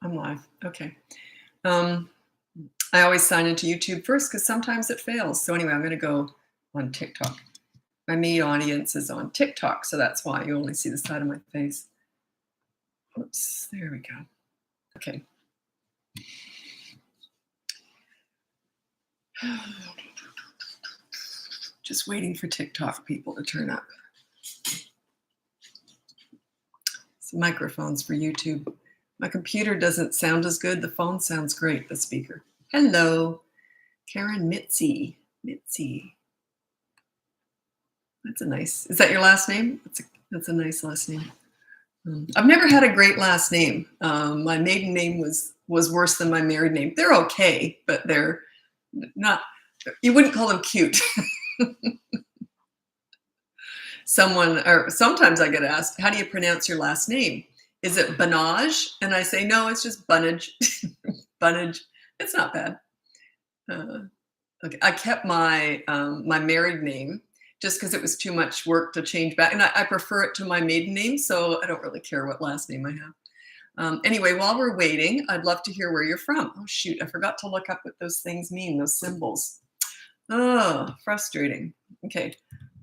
I'm live. Okay. Um, I always sign into YouTube first because sometimes it fails. So anyway, I'm going to go on TikTok. My main audience is on TikTok, so that's why you only see the side of my face. Oops, there we go. Okay. Just waiting for TikTok people to turn up. Some microphones for YouTube. My computer doesn't sound as good. The phone sounds great, the speaker. Hello, Karen Mitzi. Mitzi. That's a nice, is that your last name? That's a nice last name. I've never had a great last name. My maiden name was worse than my married name. They're okay, but they're not, you wouldn't call them cute. Sometimes I get asked, how do you pronounce your last name? Is it Bunnage? And I say, no, it's just Bunnage. Bunnage. It's not bad. Okay. I kept my my married name just because it was too much work to change back. And I prefer it to my maiden name, so I don't really care what last name I have. Anyway, while we're waiting, I'd love to hear where you're from. Oh, shoot, I forgot to look up what those things mean, those symbols. Oh, frustrating. Okay,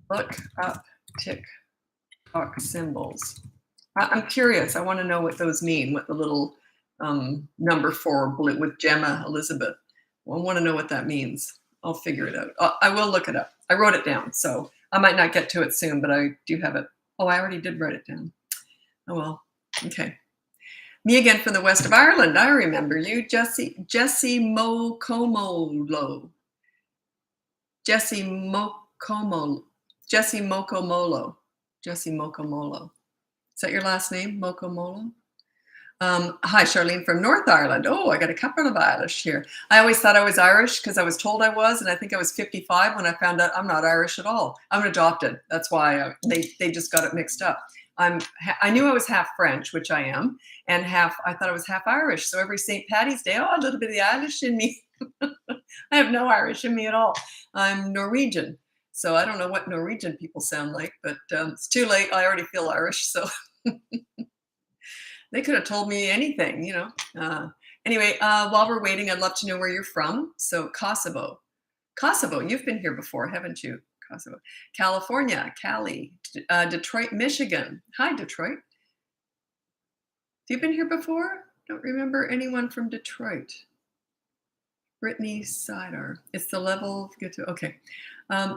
look up TikTok symbols. I'm curious. I want to know what those mean, what the little number 4 with Gemma Elizabeth. Well, I want to know what that means. I'll figure it out. I will look it up. I wrote it down, so I might not get to it soon, but I do have it. Oh, I already did write it down. Oh, well. Okay. Me again from the west of Ireland. I remember you, Jesse Mokomolo. Jesse Mokomolo. Jesse Mokomolo. Jesse Mokomolo. Is that your last name, Mokomolo? Hi, Charlene from North Ireland. Oh, I got a couple of Irish here. I always thought I was Irish because I was told I was, and I think I was 55 when I found out I'm not Irish at all. I'm adopted. That's why they just got it mixed up. I knew I was half French, which I am, and I thought I was half Irish. So every St. Paddy's Day, a little bit of the Irish in me. I have no Irish in me at all. I'm Norwegian. So I don't know what Norwegian people sound like, but it's too late. I already feel Irish, so... They could have told me anything, you know. Anyway, while we're waiting, I'd love to know where you're from. So Kosovo. Kosovo, you've been here before, haven't you? Kosovo. California, Cali. Detroit, Michigan. Hi, Detroit. Have you been here before? Don't remember anyone from Detroit. Brittany Sidar. It's the level of okay.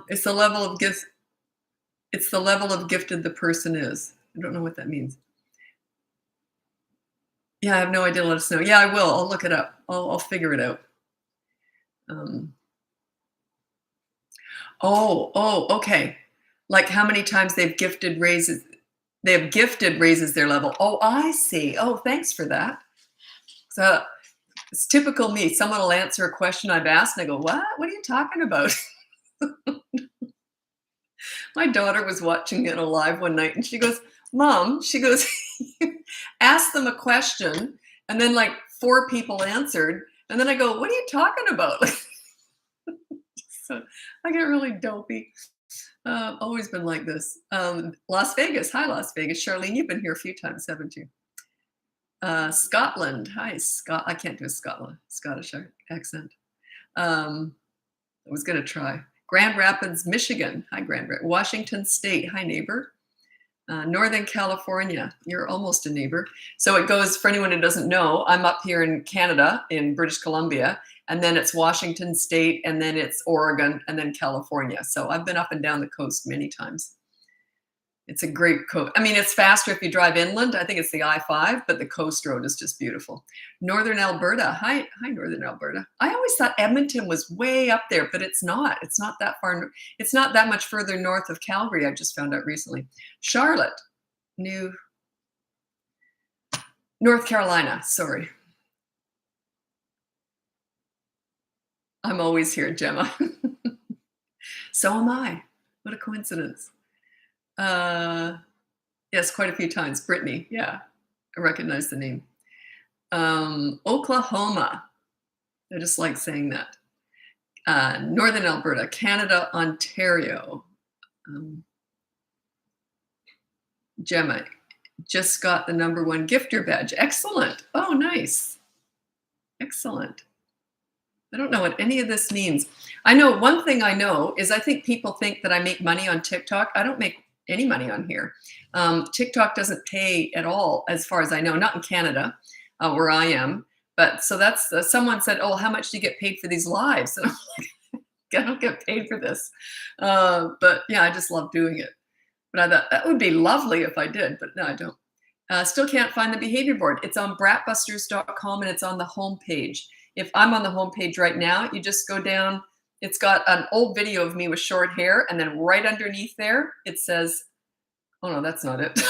It's the level of gift. It's the level of gifted the person is. I don't know what that means. Yeah, I have no idea. Let us know. Yeah, I will. I'll look it up. I'll figure it out. Okay. Like how many times they've gifted raises. They have gifted raises their level. Oh, I see. Oh, thanks for that. So it's typical me. Someone will answer a question I've asked, and I go, "What? What are you talking about?" My daughter was watching it live one night, and she goes, Mom, she goes, ask them a question, and then like 4 people answered, and then I go, what are you talking about? So I get really dopey. Always been like this. Las Vegas. Hi, Las Vegas. Charlene, you've been here a few times, haven't you? Scotland. Hi, Scott. I can't do a Scottish accent. I was going to try. Grand Rapids, Michigan. Hi, Grand Rapids. Washington State. Hi, neighbor. Northern California. You're almost a neighbor. So it goes, for anyone who doesn't know, I'm up here in Canada, in British Columbia, and then it's Washington State, and then it's Oregon, and then California. So I've been up and down the coast many times. It's a great coast. I mean, it's faster if you drive inland. I think it's the I-5, but the coast road is just beautiful. Northern Alberta. Hi, Northern Alberta. I always thought Edmonton was way up there, but it's not. It's not that far. It's not that much further north of Calgary. I just found out recently. Charlotte, North Carolina. Sorry. I'm always here, Gemma. So am I. What a coincidence. Yes, quite a few times. Brittany, yeah, I recognize the name. Oklahoma, I just like saying that. Northern Alberta, Canada, Ontario. Gemma, Just got the #1 gifter badge. Excellent. Oh, nice. Excellent. I don't know what any of this means. I know one thing I know is I think people think that I make money on TikTok. I don't make any money on here. TikTok doesn't pay at all, as far as I know, not in Canada, where I am. But so that's someone said, "Oh, how much do you get paid for these lives?" And I'm like, I don't get paid for this. But yeah, I just love doing it. But I thought that would be lovely if I did, but no, I don't. Still can't find the behavior board. It's on bratbusters.com and it's on the home page. If I'm on the home page right now, you just go down. It's got an old video of me with short hair, and then right underneath there, it says, oh no, that's not it.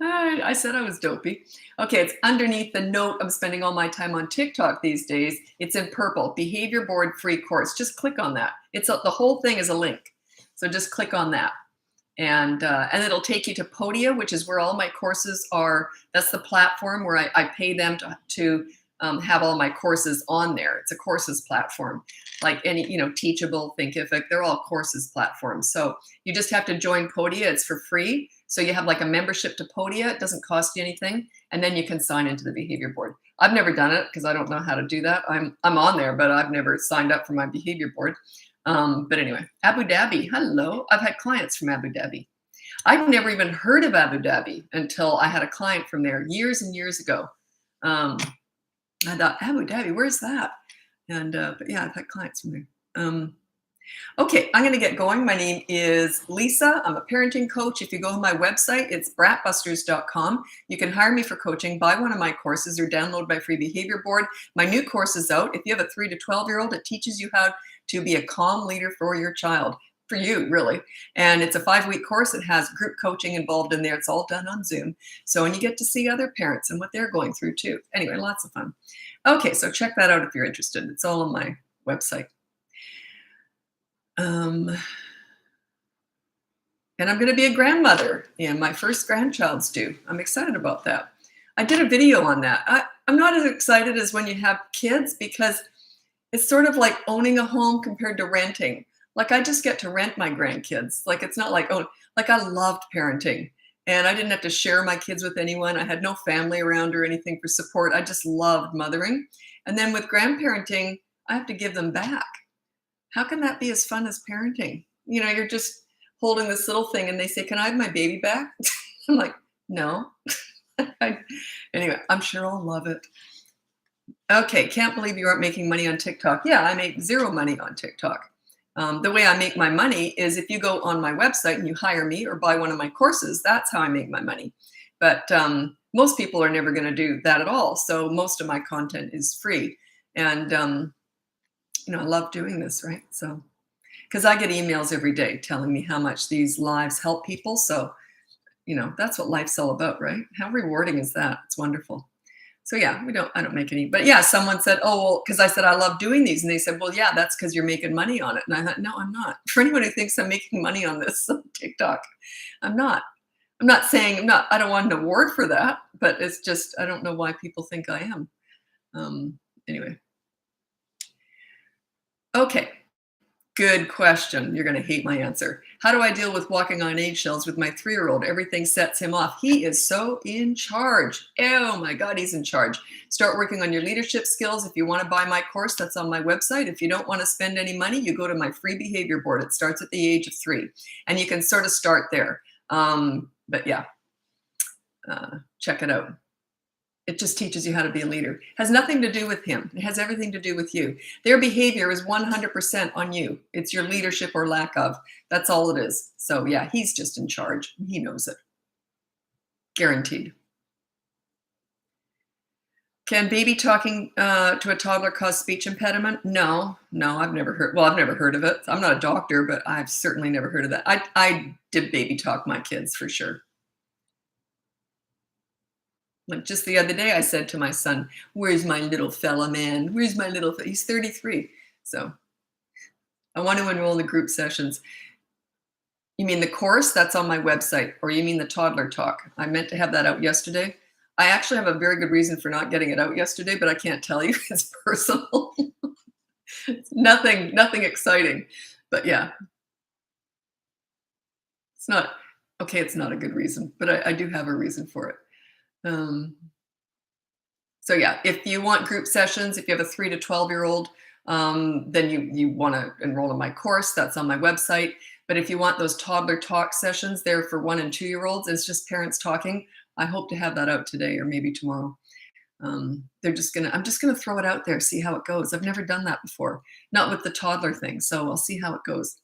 I said I was dopey. Okay, it's underneath the note. I'm spending all my time on TikTok these days. It's in purple, behavior board free course. Just click on that. The whole thing is a link. So just click on that. And it'll take you to Podia, which is where all my courses are. That's the platform where I pay them to have all my courses on there. It's a courses platform, like any, Teachable, Thinkific, they're all courses platforms. So you just have to join Podia. It's for free. So you have like a membership to Podia. It doesn't cost you anything. And then you can sign into the behavior board. I've never done it because I don't know how to do that. I'm on there, but I've never signed up for my behavior board. But anyway, Abu Dhabi, hello. I've had clients from Abu Dhabi. I've never even heard of Abu Dhabi until I had a client from there years and years ago. I thought, Abu Dhabi, where's that? And but yeah, I've had clients from there. Okay, I'm going to get going. My name is Lisa. I'm a parenting coach. If you go to my website, it's bratbusters.com. You can hire me for coaching, buy one of my courses, or download my free behavior board. My new course is out. If you have a 3 to 12-year-old, it teaches you how to be a calm leader for your child, for you, really. And it's a 5-week course. It has group coaching involved in there. It's all done on Zoom. And you get to see other parents and what they're going through too. Anyway, lots of fun. Okay, so check that out if you're interested. It's all on my website. And I'm going to be a grandmother, and my first grandchild's due. I'm excited about that. I did a video on that. I'm not as excited as when you have kids because it's sort of like owning a home compared to renting. Like I just get to rent my grandkids. Like it's not like, like I loved parenting and I didn't have to share my kids with anyone. I had no family around or anything for support. I just loved mothering. And then with grandparenting, I have to give them back. How can that be as fun as parenting? You're just holding this little thing and they say, can I have my baby back? I'm like, no. Anyway, I'm sure I'll love it. Okay, can't believe you aren't making money on TikTok. Yeah, I make zero money on TikTok. The way I make my money is if you go on my website and you hire me or buy one of my courses, that's how I make my money. But most people are never going to do that at all. So most of my content is free. And I love doing this, right? So, because I get emails every day telling me how much these lives help people. So, that's what life's all about, right? How rewarding is that? It's wonderful. So yeah, I don't make any, but yeah, someone said, oh, well, because I said, I love doing these. And they said, well, yeah, that's because you're making money on it. And I thought, no, I'm not. For anyone who thinks I'm making money on this on TikTok, I'm not. I'm not saying I don't want an award for that, but it's just, I don't know why people think I am. Anyway. Okay, good question. You're going to hate my answer. How do I deal with walking on eggshells with my 3-year-old? Everything sets him off. He is so in charge. Oh my God, he's in charge. Start working on your leadership skills. If you want to buy my course, that's on my website. If you don't want to spend any money, you go to my free behavior board. It starts at the age of 3, and you can sort of start there. But yeah, check it out. It just teaches you how to be a leader. It has nothing to do with him. It has everything to do with you. Their behavior is 100% on you. It's your leadership or lack of. That's all it is. So yeah, he's just in charge. He knows it. Guaranteed. Can baby talking to a toddler cause speech impediment? No, I've never heard. Well, I've never heard of it. I'm not a doctor, but I've certainly never heard of that. I did baby talk my kids for sure. Like just the other day, I said to my son, where's my little fella, man? Where's my little fella? He's 33. So I want to enroll in the group sessions. You mean the course? That's on my website. Or you mean the toddler talk? I meant to have that out yesterday. I actually have a very good reason for not getting it out yesterday, but I can't tell you. It's personal. It's nothing exciting. But yeah. It's not. Okay, it's not a good reason, but I do have a reason for it. Um, so yeah, if you want group sessions, if you have a 3 to 12-year-old, then you want to enroll in my course. That's on my website. But if you want those toddler talk sessions, they're for 1 and 2-year-olds. It's just parents talking. I hope to have that out today or maybe tomorrow. I'm just gonna throw it out there, see how it goes. I've never done that before, not with the toddler thing. So I'll see how it goes.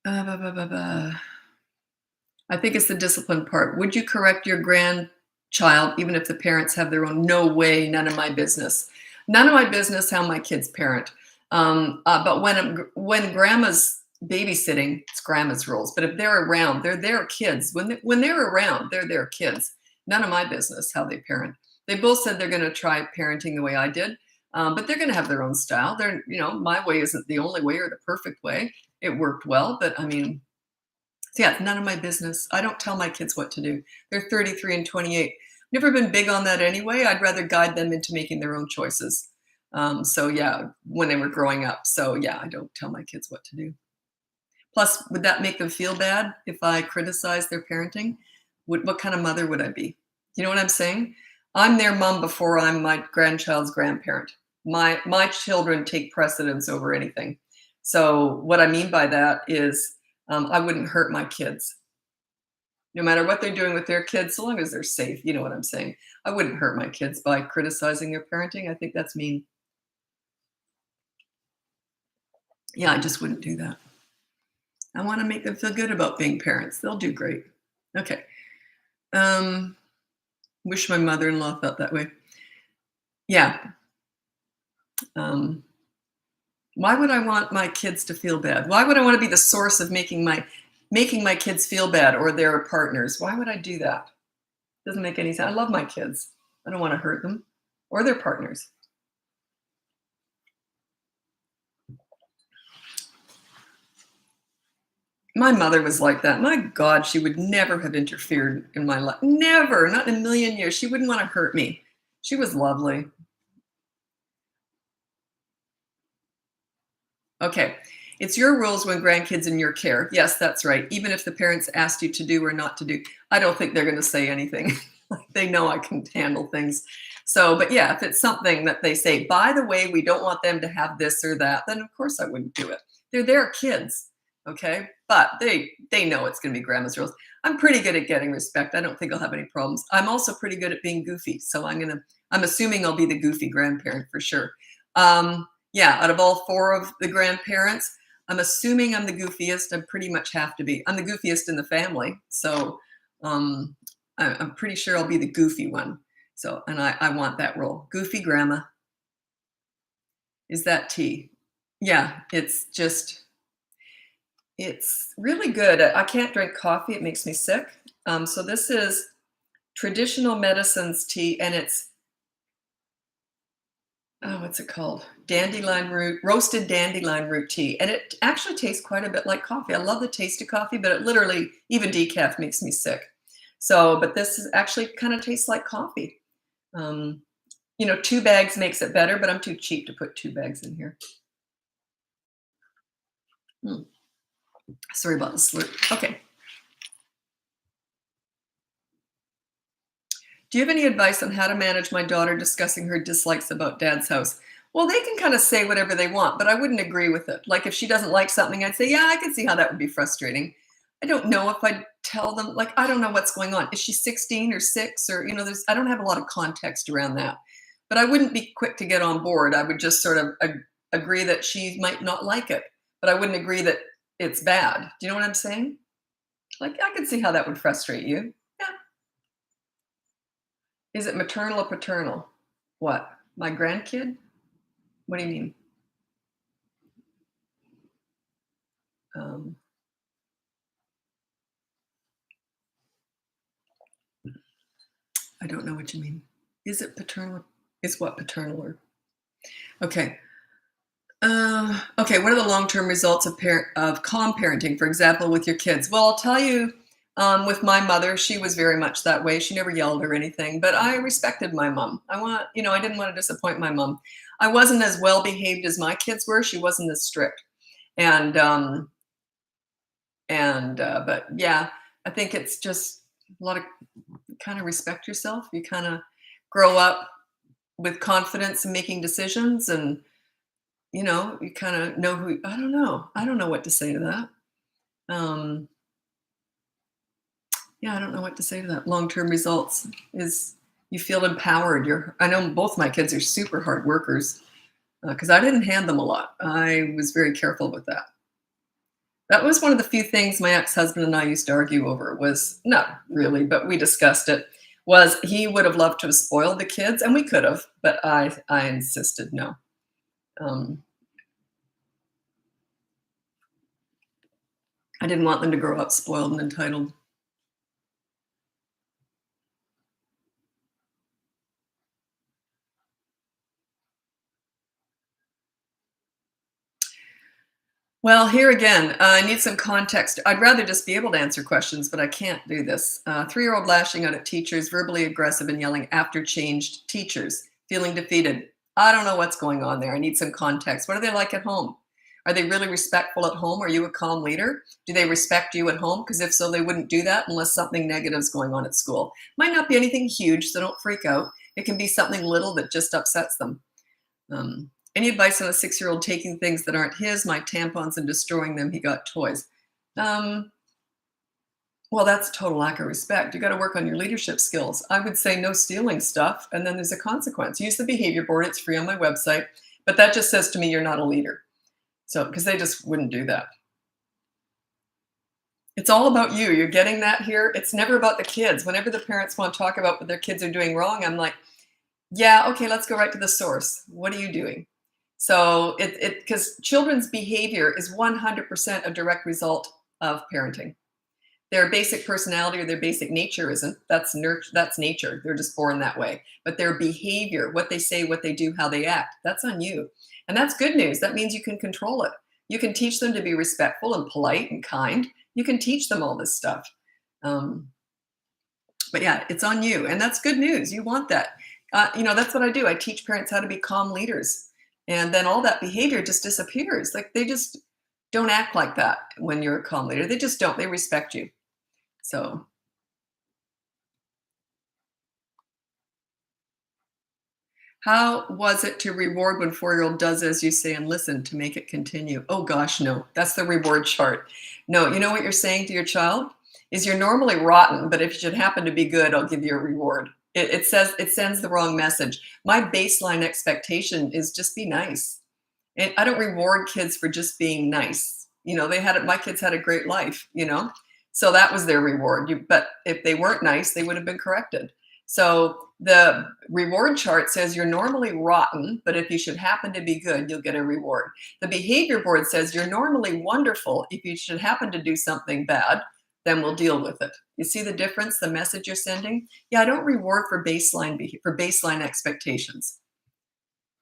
Bah, bah, bah, bah. I think it's the discipline part. Would you correct your grandchild even if the parents have their own? No way, none of my business. None of my business how my kids parent. But when grandma's babysitting, it's grandma's rules. But if they're around, they're their kids. When they're around, they're their kids. None of my business how they parent. They both said they're going to try parenting the way I did, but they're going to have their own style. My way isn't the only way or the perfect way. It worked well, but I mean, so yeah, none of my business. I don't tell my kids what to do. They're 33 and 28. Never been big on that anyway. I'd rather guide them into making their own choices. So yeah, when they were growing up. So yeah, I don't tell my kids what to do. Plus, would that make them feel bad if I criticize their parenting? What kind of mother would I be? You know what I'm saying? I'm their mom before I'm my grandchild's grandparent. My children take precedence over anything. So what I mean by that is I wouldn't hurt my kids. No matter what they're doing with their kids, so long as they're safe. You know what I'm saying? I wouldn't hurt my kids by criticizing their parenting. I think that's mean. Yeah, I just wouldn't do that. I want to make them feel good about being parents. They'll do great. Okay. Um, Wish my mother-in-law felt that way. Yeah. Um, why would I want my kids to feel bad? Why would I want to be the source of making my kids feel bad or their partners? Why would I do that? Doesn't make any sense. I love my kids. I don't want to hurt them or their partners. My mother was like that. My God, she would never have interfered in my life. Never, not in a million years. She wouldn't want to hurt me. She was lovely. Okay. It's your rules when grandkids in your care. Yes, that's right. Even if the parents asked you to do or not to do, I don't think they're going to say anything. They know I can handle things. So, but yeah, if it's something that they say, by the way, we don't want them to have this or that, then of course I wouldn't do it. They're their kids. Okay. But they know it's going to be grandma's rules. I'm pretty good at getting respect. I don't think I'll have any problems. I'm also pretty good at being goofy. So I'm assuming I'll be the goofy grandparent for sure. Yeah, out of all 4 of the grandparents, I'm assuming I'm the goofiest. I pretty much have to be. I'm the goofiest in the family. So I'm pretty sure I'll be the goofy one. So, and I want that role. Goofy grandma. Is that tea? Yeah, it's really good. I can't drink coffee. It makes me sick. So this is traditional medicines tea, and it's, oh, what's it called? Dandelion root, roasted dandelion root tea. And it actually tastes quite a bit like coffee. I love the taste of coffee, but it literally, even decaf makes me sick. So, but this is actually kind of tastes like coffee. 2 bags makes it better, but I'm too cheap to put 2 bags in here. Sorry about the slurp. Okay. Do you have any advice on how to manage my daughter discussing her dislikes about dad's house? Well, they can kind of say whatever they want, but I wouldn't agree with it. Like if she doesn't like something, I'd say, yeah, I can see how that would be frustrating. I don't know if I'd tell them, like, I don't know what's going on. Is she 16 or 6 or, I don't have a lot of context around that. But I wouldn't be quick to get on board. I would just sort of agree that she might not like it, but I wouldn't agree that it's bad. Do you know what I'm saying? Like, I can see how that would frustrate you. Yeah. Is it maternal or paternal? What? My grandkid? What do you mean? I don't know what you mean. Is it paternal? Is what paternal or? Okay. Okay. What are the long-term results of calm parenting? For example, with your kids. Well, I'll tell you. With my mother, she was very much that way. She never yelled or anything, but I respected my mom. I didn't want to disappoint my mom. I wasn't as well behaved as my kids were. She wasn't as strict, and And but yeah, I think it's just a lot of kind of respect yourself. You kind of grow up with confidence in making decisions, and you kind of know who. I don't know what to say to that. Um, yeah, I don't know what to say to that. Long-term results is you feel empowered. I know both my kids are super hard workers because I didn't hand them a lot. I was very careful with that. That was one of the few things my ex-husband and I used to argue over. Was not really, but we discussed it. Was he would have loved to have spoiled the kids, and we could have, but I insisted no. Um, I didn't want them to grow up spoiled and entitled. Well, here again, I need some context. I'd rather just be able to answer questions, but I can't do this. 3-year-old lashing out at teachers, verbally aggressive and yelling after changed teachers, feeling defeated. I don't know what's going on there. I need some context. What are they like at home? Are they really respectful at home? Are you a calm leader? Do they respect you at home? Because if so, they wouldn't do that unless something negative is going on at school. Might not be anything huge, so don't freak out. It can be something little that just upsets them. Any advice on a 6-year-old taking things that aren't his, my tampons, and destroying them? He got toys. Um, well, that's total lack of respect. You got to work on your leadership skills. I would say no stealing stuff, and then there's a consequence. Use the behavior board. It's free on my website. But that just says to me you're not a leader. So, because they just wouldn't do that. It's all about you. You're getting that here. It's never about the kids. Whenever the parents want to talk about what their kids are doing wrong, I'm like, yeah, okay, let's go right to the source. What are you doing? So because children's behavior is 100% a direct result of parenting. Their basic personality or their basic nature isn't. That's nature. They're just born that way. But their behavior, what they say, what they do, how they act, that's on you. And that's good news. That means you can control it. You can teach them to be respectful and polite and kind. You can teach them all this stuff. Um, but yeah, it's on you. And that's good news. You want that. That's what I do. I teach parents how to be calm leaders. And then all that behavior just disappears. Like they just don't act like that when you're a calm leader. They just don't. They respect you. So how was it to reward when 4-year-old does as you say and listen to make it continue? Oh gosh, no. That's the reward chart. No, you know what you're saying to your child is you're normally rotten, but if you should happen to be good, I'll give you a reward. It sends the wrong message. My baseline expectation is just be nice. And I don't reward kids for just being nice. My kids had a great life. So that was their reward. But if they weren't nice, they would have been corrected. So the reward chart says you're normally rotten, but if you should happen to be good, you'll get a reward. The behavior board says you're normally wonderful. If you should happen to do something bad, then we'll deal with it. You see the difference, the message you're sending? Yeah, I don't reward for baseline expectations.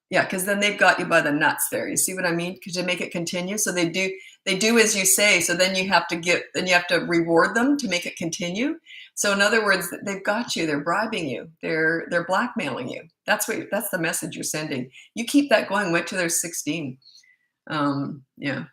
Yeah, because then they've got you by the nuts there. You see what I mean? Because you make it continue. So they do as you say. So then you have to reward them to make it continue. So in other words, they've got you. They're bribing you. They're blackmailing you. That's the message you're sending. You keep that going. Wait till they're 16. Yeah.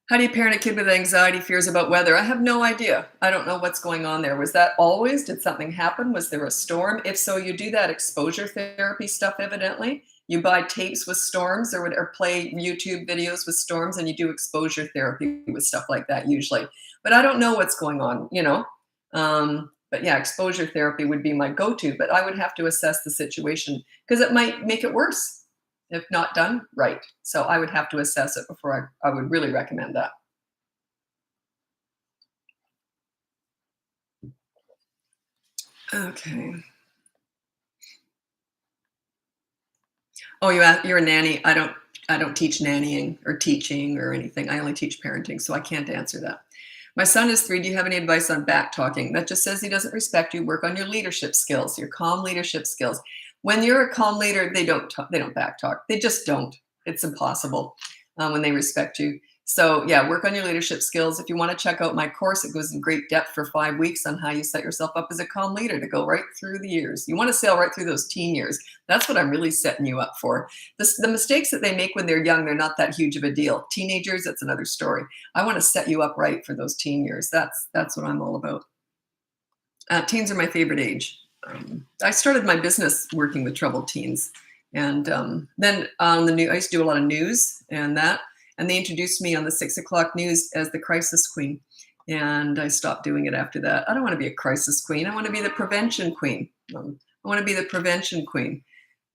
How do you parent a kid with anxiety, fears about weather? I have no idea. I don't know what's going on there. Was that always? Did something happen? Was there a storm? If so, you do that exposure therapy stuff, evidently. You buy tapes with storms or play YouTube videos with storms, and you do exposure therapy with stuff like that usually. But I don't know what's going on. But yeah, exposure therapy would be my go-to, but I would have to assess the situation because it might make it worse if not done right. So I would have to assess it before I would really recommend that. Okay. Oh, you're a nanny. I don't teach nannying or teaching or anything. I only teach parenting, so I can't answer that. My son is 3. Do you have any advice on back talking? That just says he doesn't respect you. Work on your leadership skills, your calm leadership skills. When you're a calm leader, they don't back talk. They just don't. It's impossible when they respect you. So yeah, work on your leadership skills. If you want to check out my course, it goes in great depth for 5 weeks on how you set yourself up as a calm leader to go right through the years. You want to sail right through those teen years. That's what I'm really setting you up for. The mistakes that they make when they're young, they're not that huge of a deal. Teenagers, that's another story. I want to set you up right for those teen years. That's what I'm all about. Teens are my favorite age. I started my business working with troubled teens. And then on the news, I used to do a lot of news and that. And they introduced me on the 6 o'clock news as the crisis queen. And I stopped doing it after that. I don't want to be a crisis queen. I want to be the prevention queen. I want to be the prevention queen.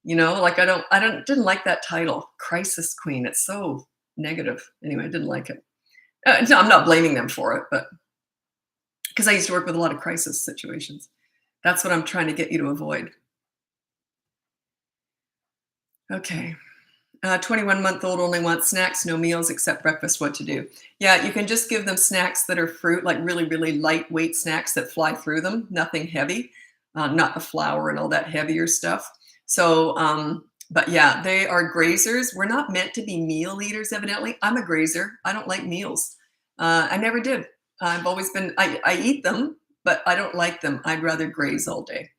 You know, like didn't like that title, crisis queen. It's so negative. Anyway, I didn't like it. No, I'm not blaming them for it, but because I used to work with a lot of crisis situations. That's what I'm trying to get you to avoid. Okay. 21-month-old only wants snacks, no meals except breakfast. What to do? Yeah, you can just give them snacks that are fruit, like really, really lightweight snacks that fly through them, nothing heavy, not the flour and all that heavier stuff. So, but yeah, they are grazers. We're not meant to be meal eaters, evidently. I'm a grazer. I don't like meals. I never did. I've always been, I eat them, but I don't like them. I'd rather graze all day.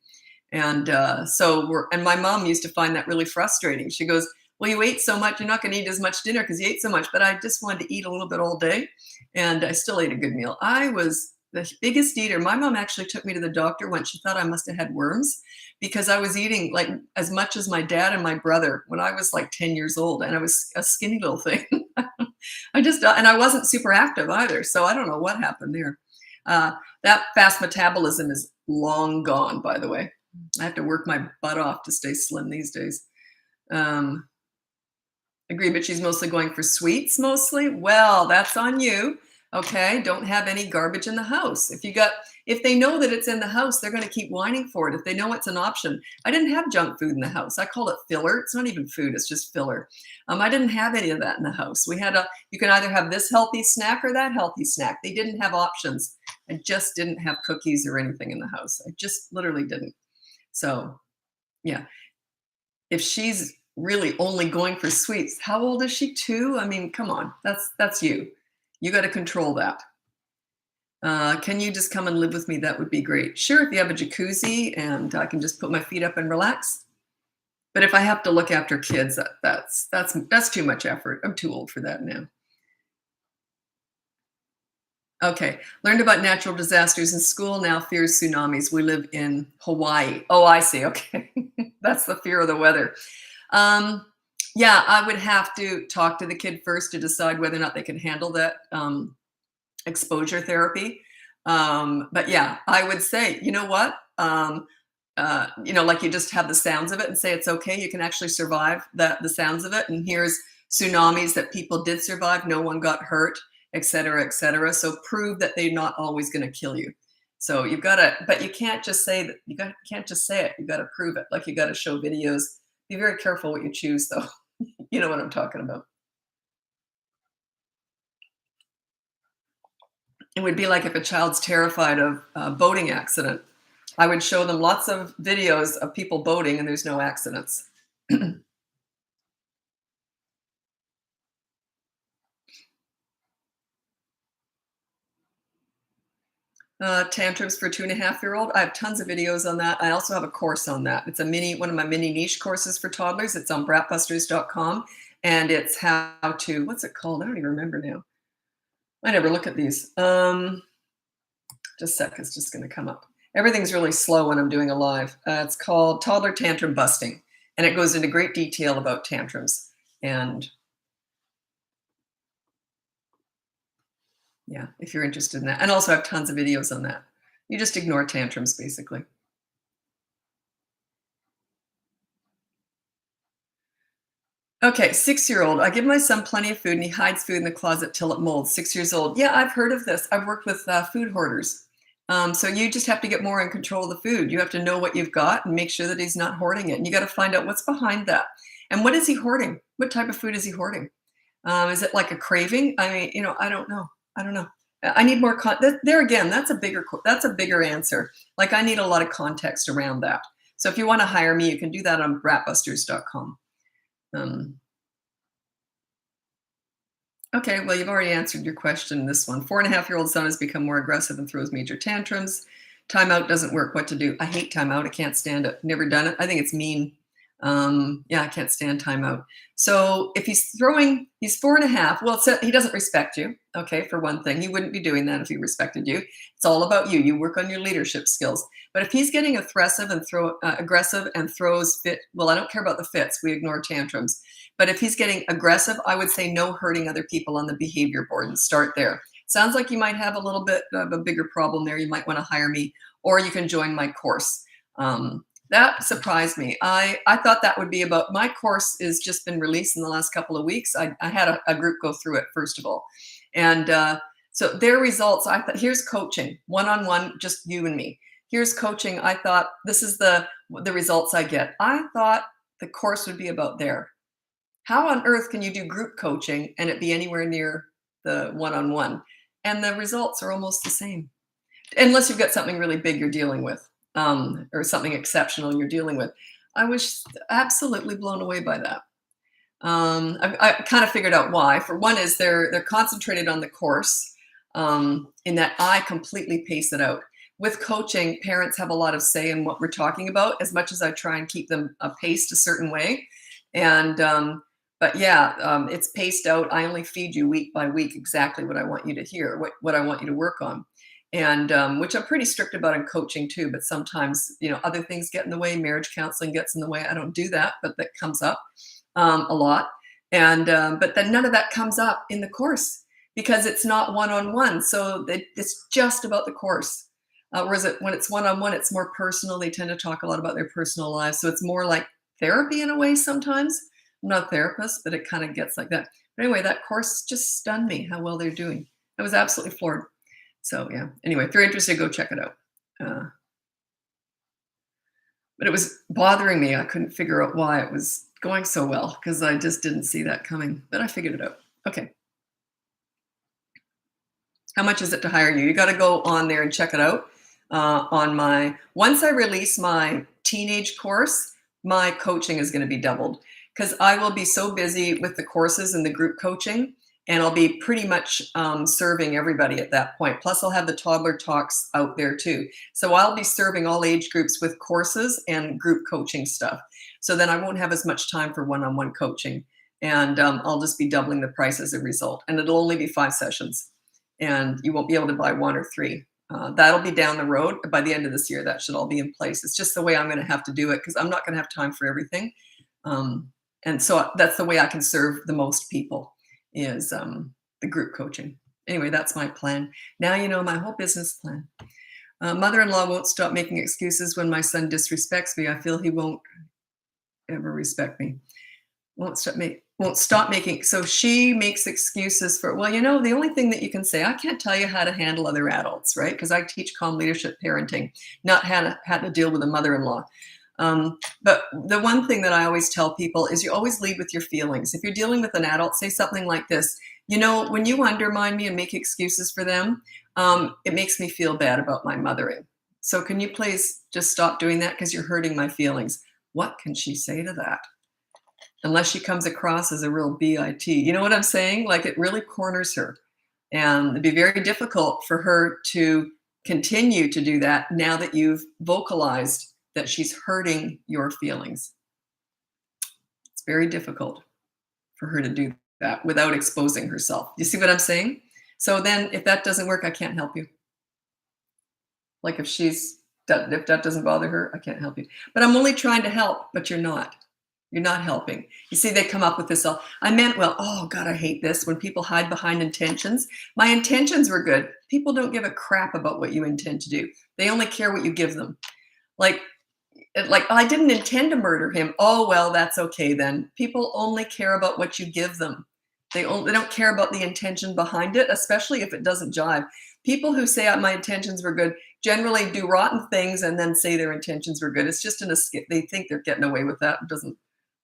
And and my mom used to find that really frustrating. She goes, well, you ate so much, you're not going to eat as much dinner because you ate so much, but I just wanted to eat a little bit all day. And I still ate a good meal. I was the biggest eater. My mom actually took me to the doctor when she thought I must have had worms because I was eating like as much as my dad and my brother when I was like 10 years old. And I was a skinny little thing. And I wasn't super active either. So I don't know what happened there. That fast metabolism is long gone, by the way. I have to work my butt off to stay slim these days. Agree, but she's mostly going for sweets mostly. Well, that's on you. Okay, don't have any garbage in the house. If they know that it's in the house, they're going to keep whining for it. If they know it's an option. I didn't have junk food in the house. I call it filler. It's not even food. It's just filler. I didn't have any of that in the house. You can either have this healthy snack or that healthy snack. They didn't have options. I just didn't have cookies or anything in the house. I just literally didn't. So, yeah. If she's really only going for sweets, how old is she? 2? I mean, come on. That's you. You got to control that. Can you just come and live with me? That would be great. Sure, if you have a jacuzzi and I can just put my feet up and relax. But if I have to look after kids, that's too much effort. I'm too old for that now. Okay, learned about natural disasters in school, now fears tsunamis. We live in Hawaii. Oh, I see. Okay, that's the fear of the weather. Yeah, I would have to talk to the kid first to decide whether or not they can handle that exposure therapy. But yeah, I would say, you know what? Like you just have the sounds of it and say it's okay. You can actually survive the sounds of it. And here's tsunamis that people did survive. No one got hurt, et cetera, et cetera. So prove that they're not always going to kill you. So you've got to, but you can't just say that. Can't just say it. You got to prove it. Like you got to show videos. Be very careful what you choose, though. You know what I'm talking about. It would be like if a child's terrified of a boating accident. I would show them lots of videos of people boating and there's no accidents. Tantrums for 2.5-year-old. I have tons of videos on that. I also have a course on that. It's one of my mini niche courses for toddlers. It's on Bratbusters.com. And it's how to, what's it called? I don't even remember now. I never look at these. Just a sec, it's just going to come up. Everything's really slow when I'm doing a live. It's called Toddler Tantrum Busting. And it goes into great detail about tantrums. And yeah, if you're interested in that. And also I have tons of videos on that. You just ignore tantrums, basically. Okay, 6-year-old. I give my son plenty of food and he hides food in the closet till it molds. 6 years old. Yeah, I've heard of this. I've worked with food hoarders. So you just have to get more in control of the food. You have to know what you've got and make sure that he's not hoarding it. And you got to find out what's behind that. And what is he hoarding? What type of food is he hoarding? Is it like a craving? I mean, I don't know. I need more there again, that's a bigger answer. Like I need a lot of context around that. So if you want to hire me, you can do that on bratbusters.com. Okay, well, you've already answered your question in this one. 4.5-year-old son has become more aggressive and throws major tantrums. Timeout doesn't work. What to do? I hate timeout. I can't stand it. Never done it. I think it's mean. Yeah, I can't stand timeout. So if he's 4.5. Well, he doesn't respect you. Okay, for one thing, he wouldn't be doing that if he respected you. It's all about you. You work on your leadership skills. But if he's getting aggressive and throws fit, well, I don't care about the fits. We ignore tantrums. But if he's getting aggressive, I would say no hurting other people on the behavior board and start there. Sounds like you might have a little bit of a bigger problem there. You might want to hire me, or you can join my course. That surprised me. I thought that would be about, my course has just been released in the last couple of weeks. I had a group go through it, first of all. And so their results, I thought, here's coaching, one-on-one, just you and me. Here's coaching. I thought, this is the results I get. I thought the course would be about there. How on earth can you do group coaching and it be anywhere near the one-on-one? And the results are almost the same, unless you've got something really big you're dealing with, or something exceptional you're dealing with. I was absolutely blown away by that. I kind of figured out why. For one is they're concentrated on the course, in that I completely pace it out. With coaching, parents have a lot of say in what we're talking about, as much as I try and keep them paced a certain way. And but yeah, it's paced out. I only feed you week by week exactly what I want you to hear, what I want you to work on. And which I'm pretty strict about in coaching too, but sometimes, other things get in the way. Marriage counseling gets in the way. I don't do that, but that comes up a lot. And but then none of that comes up in the course because it's not one-on-one. So it's just about the course. Whereas when it's one-on-one, it's more personal. They tend to talk a lot about their personal lives. So it's more like therapy in a way sometimes. I'm not a therapist, but it kind of gets like that. But anyway, that course just stunned me how well they're doing. I was absolutely floored. So yeah, anyway, if you're interested, go check it out. But it was bothering me. I couldn't figure out why it was going so well because I just didn't see that coming, but I figured it out. Okay. How much is it to hire you? You got to go on there and check it out. Once I release my teenage course, my coaching is going to be doubled because I will be so busy with the courses and the group coaching, and I'll be pretty much serving everybody at that point. Plus, I'll have the toddler talks out there too. So I'll be serving all age groups with courses and group coaching stuff. So then I won't have as much time for one-on-one coaching, and I'll just be doubling the price as a result. And it'll only be 5 sessions, and you won't be able to buy 1 or 3. That'll be down the road. By the end of this year, that should all be in place. It's just the way I'm going to have to do it because I'm not going to have time for everything. And so that's the way I can serve the most people is the group coaching. Anyway, that's my plan. Now you know my whole business plan. Mother-in-law won't stop making excuses when my son disrespects me. I feel he won't ever respect me. Won't stop making. So she makes excuses for, well, the only thing that you can say, I can't tell you how to handle other adults, right? Because I teach calm leadership parenting, not how to deal with a mother-in-law. But the one thing that I always tell people is you always lead with your feelings. If you're dealing with an adult, say something like this, when you undermine me and make excuses for them, it makes me feel bad about my mothering. So can you please just stop doing that because you're hurting my feelings? What can she say to that? Unless she comes across as a real BIT. You know what I'm saying? Like it really corners her. And it'd be very difficult for her to continue to do that now that you've vocalized that she's hurting your feelings. It's very difficult for her to do that without exposing herself. You see what I'm saying? So then if that doesn't work, I can't help you. Like if that doesn't bother her, I can't help you. But I'm only trying to help, but you're not. You're not helping. You see, they come up with this, I meant well, oh God, I hate this when people hide behind intentions. My intentions were good. People don't give a crap about what you intend to do. They only care what you give them. Like I didn't intend to murder him. Oh, well, that's okay then. People only care about what you give them. They don't care about the intention behind it, especially if it doesn't jive. People who say my intentions were good generally do rotten things and then say their intentions were good. It's just they think they're getting away with that. It doesn't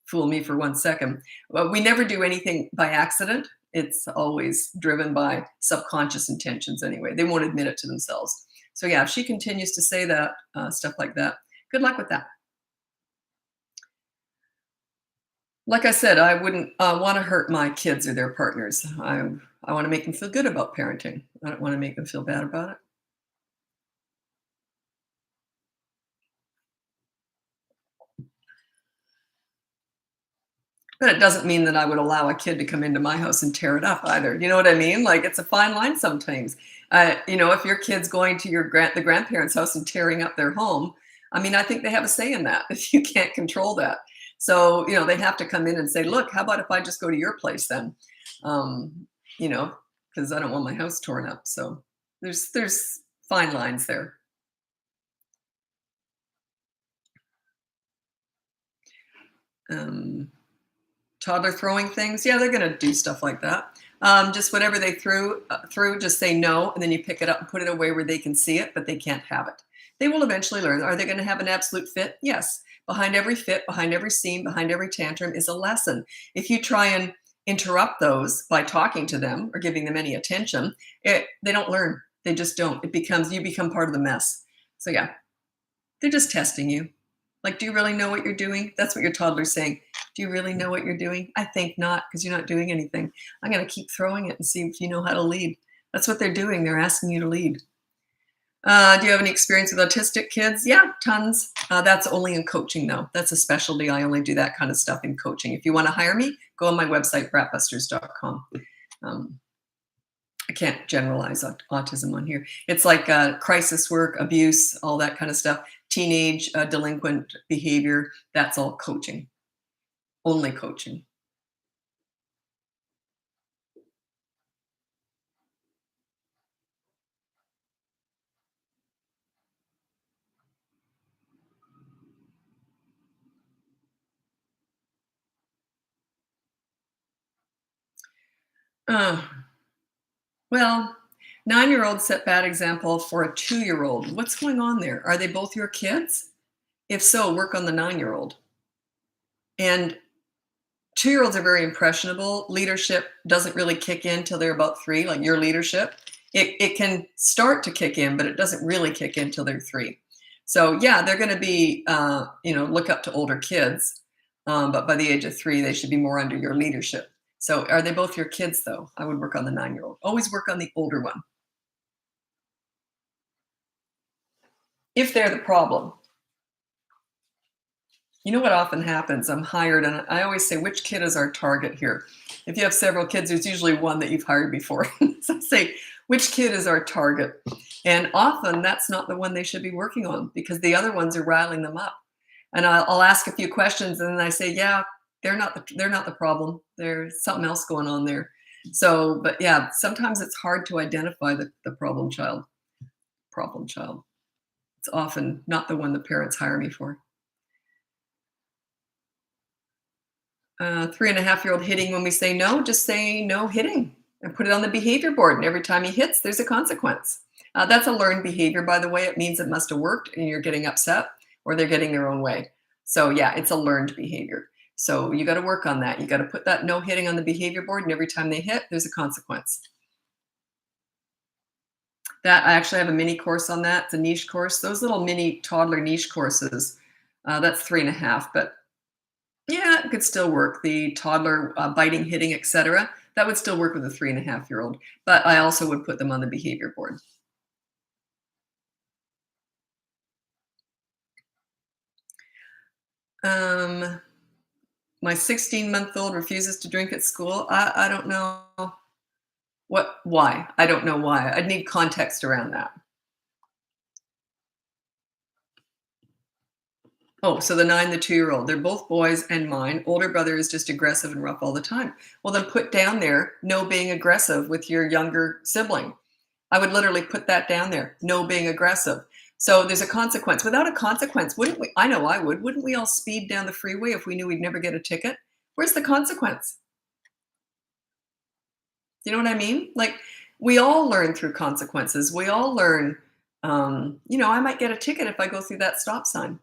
fool me for 1 second. Well, we never do anything by accident. It's always driven by subconscious intentions anyway. They won't admit it to themselves. So yeah, if she continues to say that, stuff like that, good luck with that. Like I said, I wouldn't want to hurt my kids or their partners. I want to make them feel good about parenting. I don't want to make them feel bad about it. But it doesn't mean that I would allow a kid to come into my house and tear it up either. You know what I mean? Like it's a fine line sometimes. If your kid's going to the grandparents' house and tearing up their home, I mean, I think they have a say in that if you can't control that. So, they have to come in and say, look, how about if I just go to your place then? Um, you know, because I don't want my house torn up. So there's fine lines there. Um, Toddler throwing things, yeah, they're gonna do stuff like that. Just whatever they threw, just say no, and then you pick it up and put it away where they can see it, but they can't have it. They will eventually learn. Are they gonna have an absolute fit? Yes. Behind every fit, behind every scene, behind every tantrum is a lesson. If you try and interrupt those by talking to them or giving them any attention, they don't learn. They just don't. You become part of the mess. So yeah, they're just testing you. Like, do you really know what you're doing? That's what your toddler's saying. Do you really know what you're doing? I think not, because you're not doing anything. I'm going to keep throwing it and see if you know how to lead. That's what they're doing. They're asking you to lead. Do you have any experience with autistic kids? Yeah, tons. That's only in coaching, though. That's a specialty. I only do that kind of stuff in coaching. If you want to hire me, go on my website, bratbusters.com. Um, I can't generalize autism on here. It's like crisis work, abuse, all that kind of stuff. Teenage delinquent behavior. That's all coaching. Only coaching. Uh, well, 9-year-old set bad example for a 2-year-old. What's going on there? Are they both your kids? If so, work on the 9-year-old. And 2-year-olds are very impressionable. Leadership doesn't really kick in till they're about 3, like your leadership. It can start to kick in, but it doesn't really kick in till they're 3. So yeah, they're going to be, look up to older kids. But by the age of 3, they should be more under your leadership. So are they both your kids though? I would work on the 9-year-old. Always work on the older one. If they're the problem. You know what often happens? I'm hired, and I always say, which kid is our target here? If you have several kids, there's usually one that you've hired before. So I say, which kid is our target? And often that's not the one they should be working on because the other ones are riling them up. And I'll ask a few questions, and then I say, yeah, they're not the problem. There's something else going on there. So, but yeah, sometimes it's hard to identify the problem child. Problem child. It's often not the one the parents hire me for. 3.5-year-old hitting when we say no, just say no hitting and put it on the behavior board. And every time he hits, there's a consequence. That's a learned behavior, by the way. It means it must have worked and you're getting upset or they're getting their own way. So yeah, it's a learned behavior. So you got to work on that. You got to put that no hitting on the behavior board, and every time they hit, there's a consequence. That I actually have a mini course on that. It's a niche course. Those little mini toddler niche courses, that's 3.5, but yeah, it could still work. The toddler biting, hitting, etc. That would still work with a 3.5-year-old. But I also would put them on the behavior board. Um, my 16-month-old refuses to drink at school. I don't know why. I don't know why. I'd need context around that. Oh, so the 9, the 2-year-old, they're both boys and mine. Older brother is just aggressive and rough all the time. Well, then put down there, no being aggressive with your younger sibling. I would literally put that down there, no being aggressive. So there's a consequence. Without a consequence, wouldn't we? I know I would. Wouldn't we all speed down the freeway if we knew we'd never get a ticket? Where's the consequence? You know what I mean? Like, we all learn through consequences. We all learn, I might get a ticket if I go through that stop sign.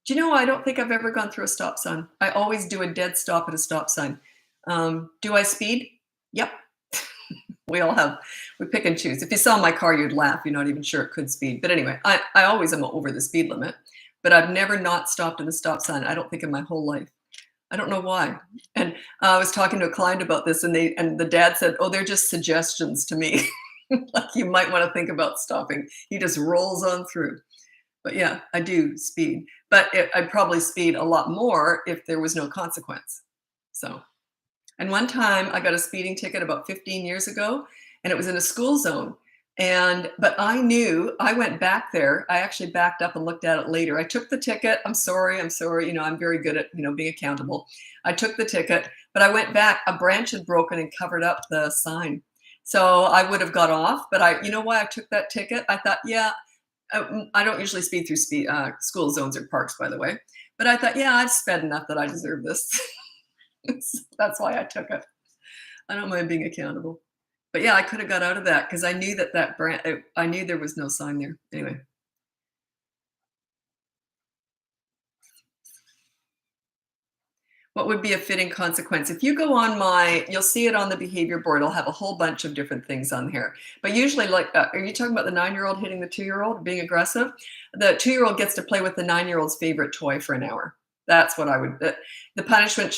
Do you know, I don't think I've ever gone through a stop sign. I always do a dead stop at a stop sign. Do I speed? Yep. We pick and choose. If you saw my car, you'd laugh. You're not even sure it could speed. But anyway, I always am over the speed limit, but I've never not stopped at a stop sign, I don't think, in my whole life. I don't know why. And I was talking to a client about this, and the dad said, "Oh, they're just suggestions to me." Like, you might want to think about stopping. He just rolls on through. But yeah, I do speed. But I'd probably speed a lot more if there was no consequence. So, and one time I got a speeding ticket about 15 years ago, and it was in a school zone. But I knew I went back there. I actually backed up and looked at it later. I took the ticket. I'm sorry. I'm sorry. I'm very good at, being accountable. I took the ticket, but I went back. A branch had broken and covered up the sign. So I would have got off, but you know why I took that ticket? I thought, yeah, I don't usually speed through school zones or parks, by the way. But I thought, yeah, I've sped enough that I deserve this. That's why I took it. I don't mind being accountable. But yeah, I could have got out of that because I knew that brand. I knew there was no sign there. Anyway, what would be a fitting consequence? If you go on you'll see it on the behavior board. I'll have a whole bunch of different things on here. But usually, like, are you talking about the 9-year-old hitting the 2-year-old, being aggressive? The 2-year-old gets to play with the 9-year-old's favorite toy for an hour. That's what I would. The punishment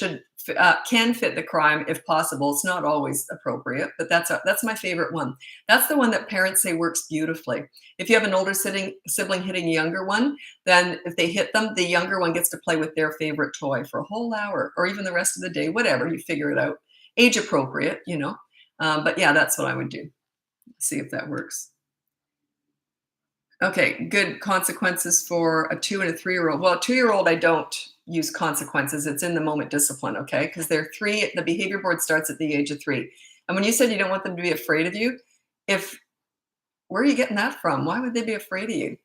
can fit the crime if possible. It's not always appropriate, but that's my favorite one. That's the one that parents say works beautifully. If you have an older sibling hitting a younger one, then if they hit them, the younger one gets to play with their favorite toy for a whole hour, or even the rest of the day, whatever, you figure it out. Age appropriate. But yeah, that's what I would do. See if that works. Okay, good consequences for a 2 and a 3-year-old. Well, a 2-year-old, I don't use consequences. It's in the moment discipline, okay? Because they're 3, the behavior board starts at the age of 3. And when you said you don't want them to be afraid of you, if where are you getting that from? Why would they be afraid of you?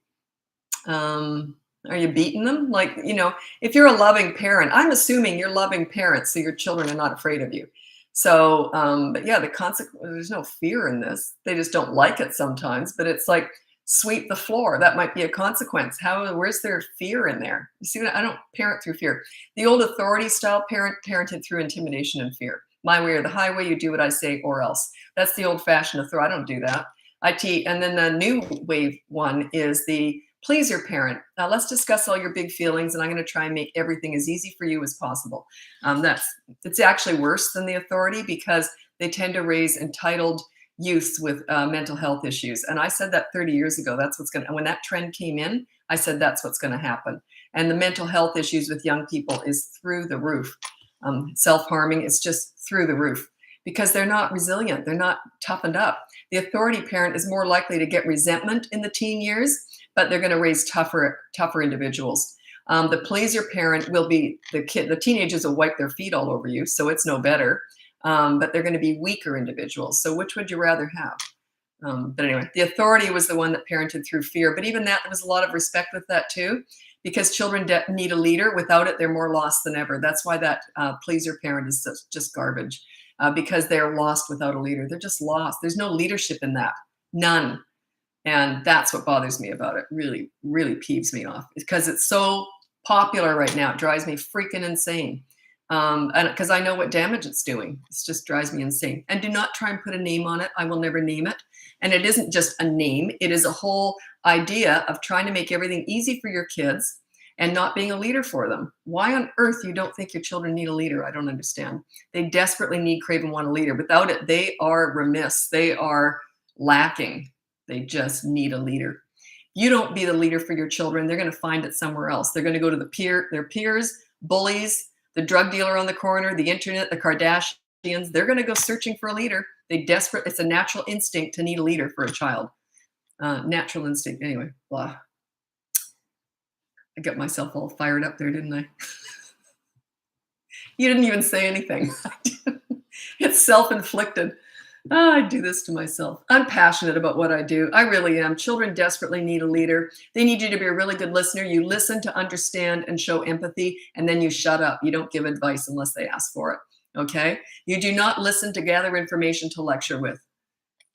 Are you beating them? Like, if you're a loving parent, I'm assuming you're loving parents, so your children are not afraid of you. So, but yeah, the consequence, there's no fear in this. They just don't like it sometimes, but it's like, sweep the floor. That might be a consequence. Where's their fear in there? You see, I don't parent through fear. The old authority style parented through intimidation and fear. My way or the highway, you do what I say or else. That's the old fashioned authority. I don't do that. And then the new wave one is the please your parent. Now let's discuss all your big feelings, and I'm going to try and make everything as easy for you as possible. It's actually worse than the authority because they tend to raise entitled youths with mental health issues. And I said that 30 years ago. That's what's going to, when that trend came in, I said that's what's going to happen. And the mental health issues with young people is through the roof. Self-harming is just through the roof because they're not resilient. They're not toughened up. The authority parent is more likely to get resentment in the teen years, but they're going to raise tougher individuals. The pleaser parent will be the teenagers will wipe their feet all over you, so it's no better. But they're going to be weaker individuals. So which would you rather have? But anyway, the authority was the one that parented through fear. But even that, there was a lot of respect with that too, because children need a leader. Without it, they're more lost than ever. That's why that pleaser parent is just garbage, because they're lost without a leader. They're just lost. There's no leadership in that. None. And that's what bothers me about it. Really, really peeves me off because it's so popular right now. It drives me freaking insane. And because I know what damage it's doing. It just drives me insane. And do not try and put a name on it. I will never name it. And it isn't just a name. It is a whole idea of trying to make everything easy for your kids and not being a leader for them. Why on earth you don't think your children need a leader? I don't understand. They desperately need, crave, and want a leader. Without it, they are remiss. They are lacking. They just need a leader. You don't be the leader for your children. They're going to find it somewhere else. They're going to go to their peers, bullies, the drug dealer on the corner, the internet, the Kardashians. They're going to go searching for a leader. It's a natural instinct to need a leader for a child. Natural instinct. Anyway, blah. I got myself all fired up there, didn't I? You didn't even say anything. It's self-inflicted. Oh, I do this to myself. I'm passionate about what I do. I really am. Children desperately need a leader. They need you to be a really good listener. You listen to understand and show empathy, and then you shut up. You don't give advice unless they ask for it. Okay? You do not listen to gather information to lecture with.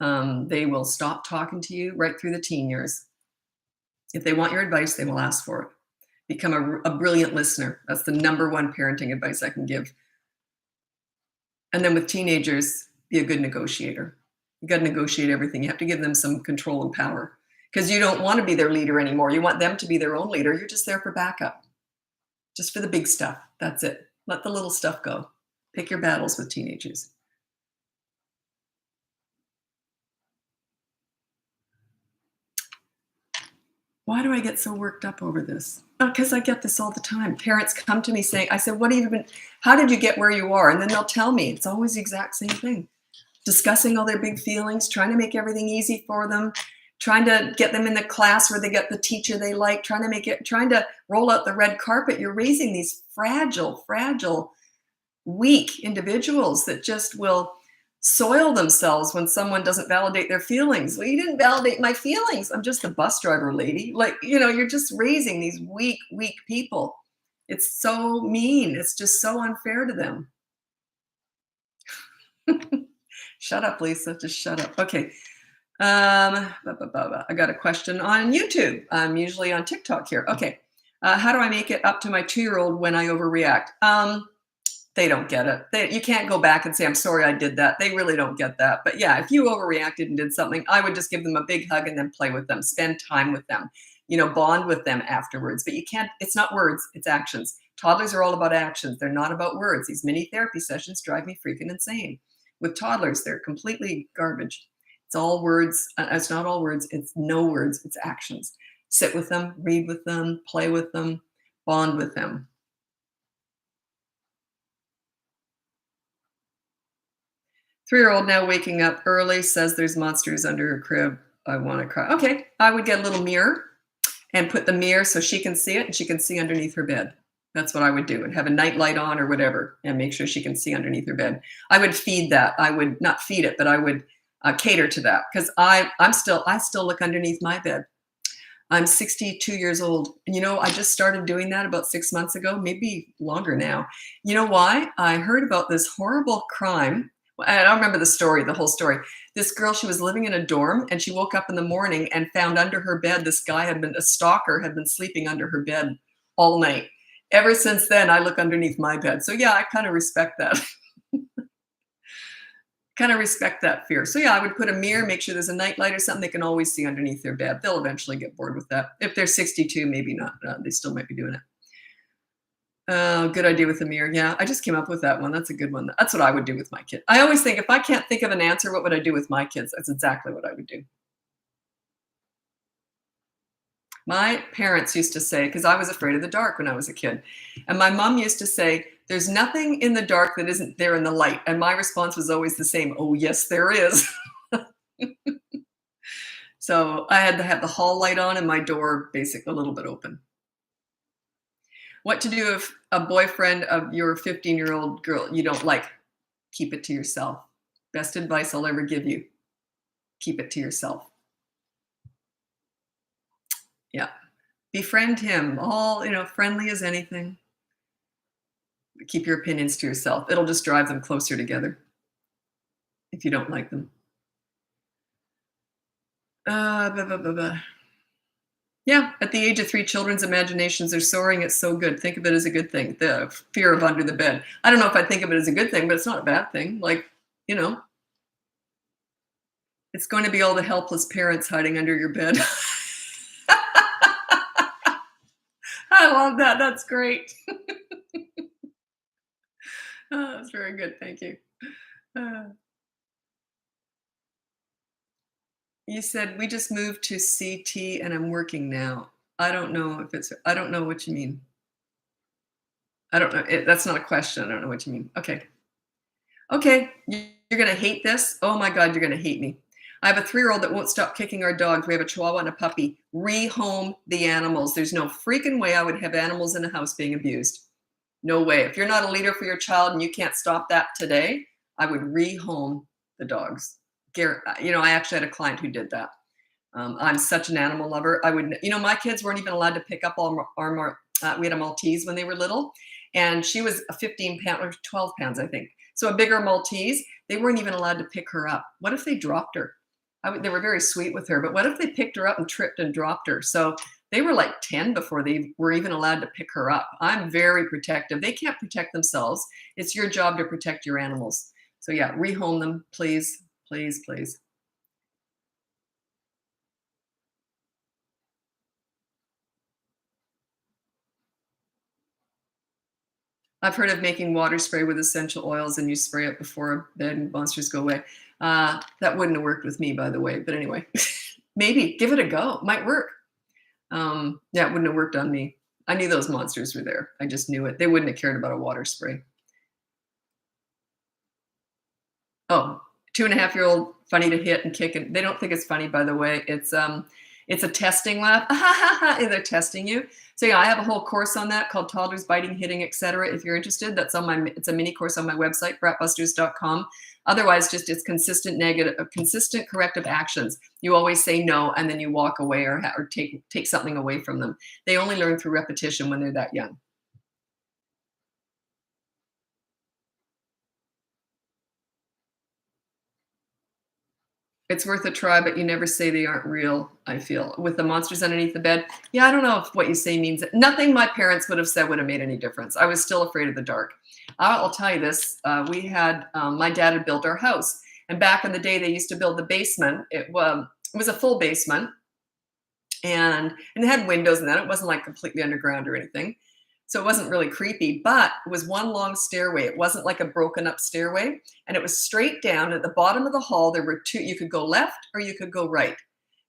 They will stop talking to you right through the teen years. If they want your advice, they will ask for it. Become a brilliant listener. That's the number one parenting advice I can give. And then with teenagers, be a good negotiator. You got to negotiate everything. You have to give them some control and power because you don't want to be their leader anymore. You want them to be their own leader. You're just there for backup, just for the big stuff. That's it. Let the little stuff go. Pick your battles with teenagers. Why do I get so worked up over this? Because I get this all the time. Parents come to me saying, I said, what have you been, how did you get where you are? And then they'll tell me, it's always the exact same thing. Discussing all their big feelings, trying to make everything easy for them, trying to get them in the class where they get the teacher they like, trying to roll out the red carpet. You're raising these fragile, weak individuals that just will soil themselves when someone doesn't validate their feelings. Well, you didn't validate my feelings. I'm just a bus driver, lady. Like, you're just raising these weak people. It's so mean. It's just so unfair to them. Shut up, Lisa. Just shut up. Okay. I got a question on YouTube. I'm usually on TikTok here. Okay. How do I make it up to my 2-year-old when I overreact? They don't get it. You can't go back and say, I'm sorry I did that. They really don't get that. But yeah, if you overreacted and did something, I would just give them a big hug and then play with them, spend time with them, bond with them afterwards. But you can't, it's not words, it's actions. Toddlers are all about actions. They're not about words. These mini therapy sessions drive me freaking insane. With toddlers, they're completely garbage. It's all words. It's not all words. It's no words. It's actions. Sit with them, read with them, play with them, bond with them. 3-year-old now waking up early, says there's monsters under her crib. I want to cry. Okay, I would get a little mirror and put the mirror so she can see it and she can see underneath her bed. That's what I would do, and have a night light on or whatever and make sure she can see underneath her bed. I would feed that. I would not feed it, but I would cater to that, because I still look underneath my bed. I'm 62 years old. And I just started doing that about 6 months ago, maybe longer now. You know why? I heard about this horrible crime. I don't remember the whole story. This girl, she was living in a dorm and she woke up in the morning and found under her bed, this guy a stalker had been sleeping under her bed all night. Ever since then, I look underneath my bed. So yeah, I kind of respect that. Kind of respect that fear. So yeah, I would put a mirror, make sure there's a nightlight or something they can always see underneath their bed. They'll eventually get bored with that. If they're 62, maybe not. They still might be doing it. Good idea with the mirror. Yeah, I just came up with that one. That's a good one. That's what I would do with my kid. I always think, if I can't think of an answer, what would I do with my kids? That's exactly what I would do. My parents used to say, because I was afraid of the dark when I was a kid, and my mom used to say, there's nothing in the dark that isn't there in the light. And my response was always the same. Oh, yes, there is. So I had to have the hall light on and my door basically a little bit open. What to do if a boyfriend of your 15-year-old girl you don't like? Keep it to yourself. Best advice I'll ever give you. Keep it to yourself. Yeah. Befriend him. All, friendly as anything. Keep your opinions to yourself. It'll just drive them closer together if you don't like them. Yeah, at the age of 3, children's imaginations are soaring. It's so good. Think of it as a good thing. The fear of under the bed. I don't know if I think of it as a good thing, but it's not a bad thing. Like, it's going to be all the helpless parents hiding under your bed. I love that. That's great. That's very good. Thank you. You said we just moved to CT and I'm working now. I don't know what you mean. I don't know. That's not a question. I don't know what you mean. Okay. You're going to hate this. Oh my God, you're going to hate me. I have a 3-year-old that won't stop kicking our dogs. We have a Chihuahua and a puppy. Rehome the animals. There's no freaking way I would have animals in a house being abused. No way. If you're not a leader for your child and you can't stop that today, I would rehome the dogs. I actually had a client who did that. I'm such an animal lover. My kids weren't even allowed to pick up we had a Maltese when they were little, and she was a 15 pound or 12 pounds, I think. So a bigger Maltese, they weren't even allowed to pick her up. What if they dropped her? They were very sweet with her, but what if they picked her up and tripped and dropped her? So they were like 10 before they were even allowed to pick her up. I'm very protective. They can't protect themselves. It's your job to protect your animals. So yeah, rehome them, please, please, please. I've heard of making water spray with essential oils and you spray it before bed and monsters go away. That wouldn't have worked with me, by the way. But anyway, maybe give it a go. Might work. Yeah, it wouldn't have worked on me. I knew those monsters were there. I just knew it. They wouldn't have cared about a water spray. Oh, 2.5-year-old, funny to hit and kick. And they don't think it's funny, by the way. It's a testing lab. They're testing you. So yeah, I have a whole course on that called Toddlers Biting, Hitting, Etc. If you're interested, that's on my. It's a mini course on my website, bratbusters.com. Otherwise, just it's consistent corrective actions. You always say no, and then you walk away or take something away from them. They only learn through repetition when they're that young. It's worth a try, but you never say they aren't real, I feel. With the monsters underneath the bed, yeah, I don't know if what you say means it. Nothing my parents would have said would have made any difference. I was still afraid of the dark. I'll tell you this. We had, my dad had built our house. And back in the day, they used to build the basement. It was a full basement. And it had windows in that. It wasn't like completely underground or anything. So it wasn't really creepy, but it was one long stairway. It wasn't like a broken up stairway. And it was straight down. At the bottom of the hall, there were two. You could go left or you could go right.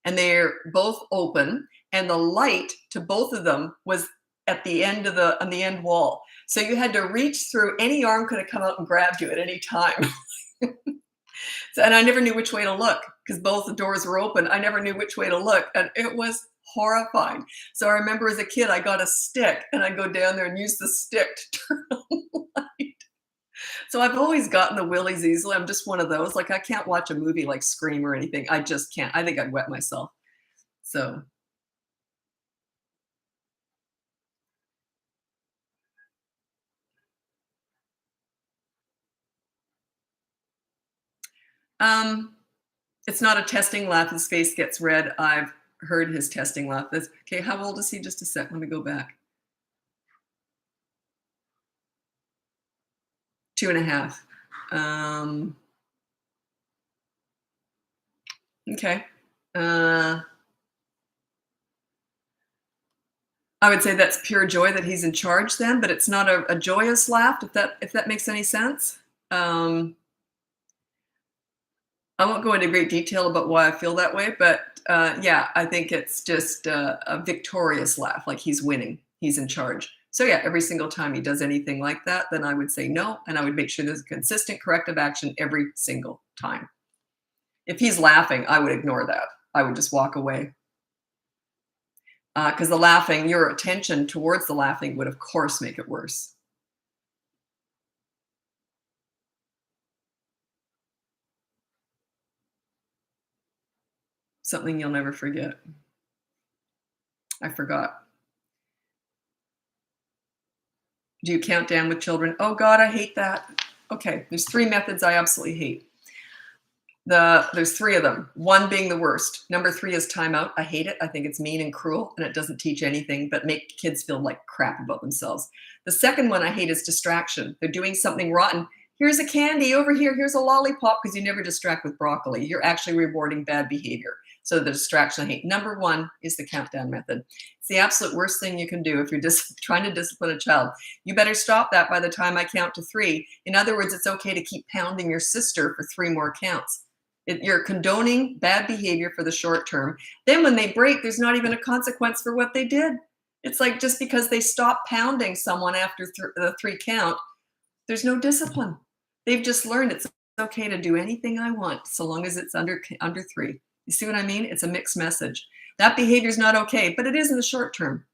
And they're both open. And the light to both of them was at the end on the end wall. So you had to reach through. Any arm could have come out and grabbed you at any time. So, and I never knew which way to look because both the doors were open. I never knew which way to look. And it was horrifying. So I remember as a kid, I got a stick and I'd go down there and use the stick to turn on the light. So I've always gotten the willies easily. I'm just one of those. Like I can't watch a movie like Scream or anything. I just can't. I think I'd wet myself. So um, it's not a testing laugh. His face gets red. I've heard his testing laugh. That's, okay, how old is he? Just a sec. Let me go back. 2.5. Um, okay. I would say that's pure joy that he's in charge then, but it's not a joyous laugh, if that makes any sense. I won't go into great detail about why I feel that way, but yeah, I think it's just a victorious laugh, like he's winning, he's in charge. So yeah, every single time he does anything like that, then I would say no, and I would make sure there's a consistent corrective action every single time. If he's laughing, I would ignore that. I would just walk away. Because the laughing, your attention towards the laughing would, of course, make it worse. Something you'll never forget. I forgot. Do you count down with children? Oh God, I hate that. Okay, there's 3 methods I absolutely hate. There's 3 of them, one being the worst. Number 3 is timeout. I hate it. I think it's mean and cruel, and it doesn't teach anything but make kids feel like crap about themselves. The second one I hate is distraction. They're doing something rotten. Here's a candy over here. Here's a lollipop, because you never distract with broccoli. You're actually rewarding bad behavior. So the distraction I hate. Number 1 is the countdown method. It's the absolute worst thing you can do if you're just trying to discipline a child. You better stop that by the time I count to 3. In other words, it's okay to keep pounding your sister for 3 more counts. You're condoning bad behavior for the short term. Then when they break, there's not even a consequence for what they did. It's like just because they stop pounding someone after the 3 count, there's no discipline. They've just learned it's okay to do anything I want so long as it's under 3. You see what I mean? It's a mixed message. That behavior is not okay, but it is in the short term.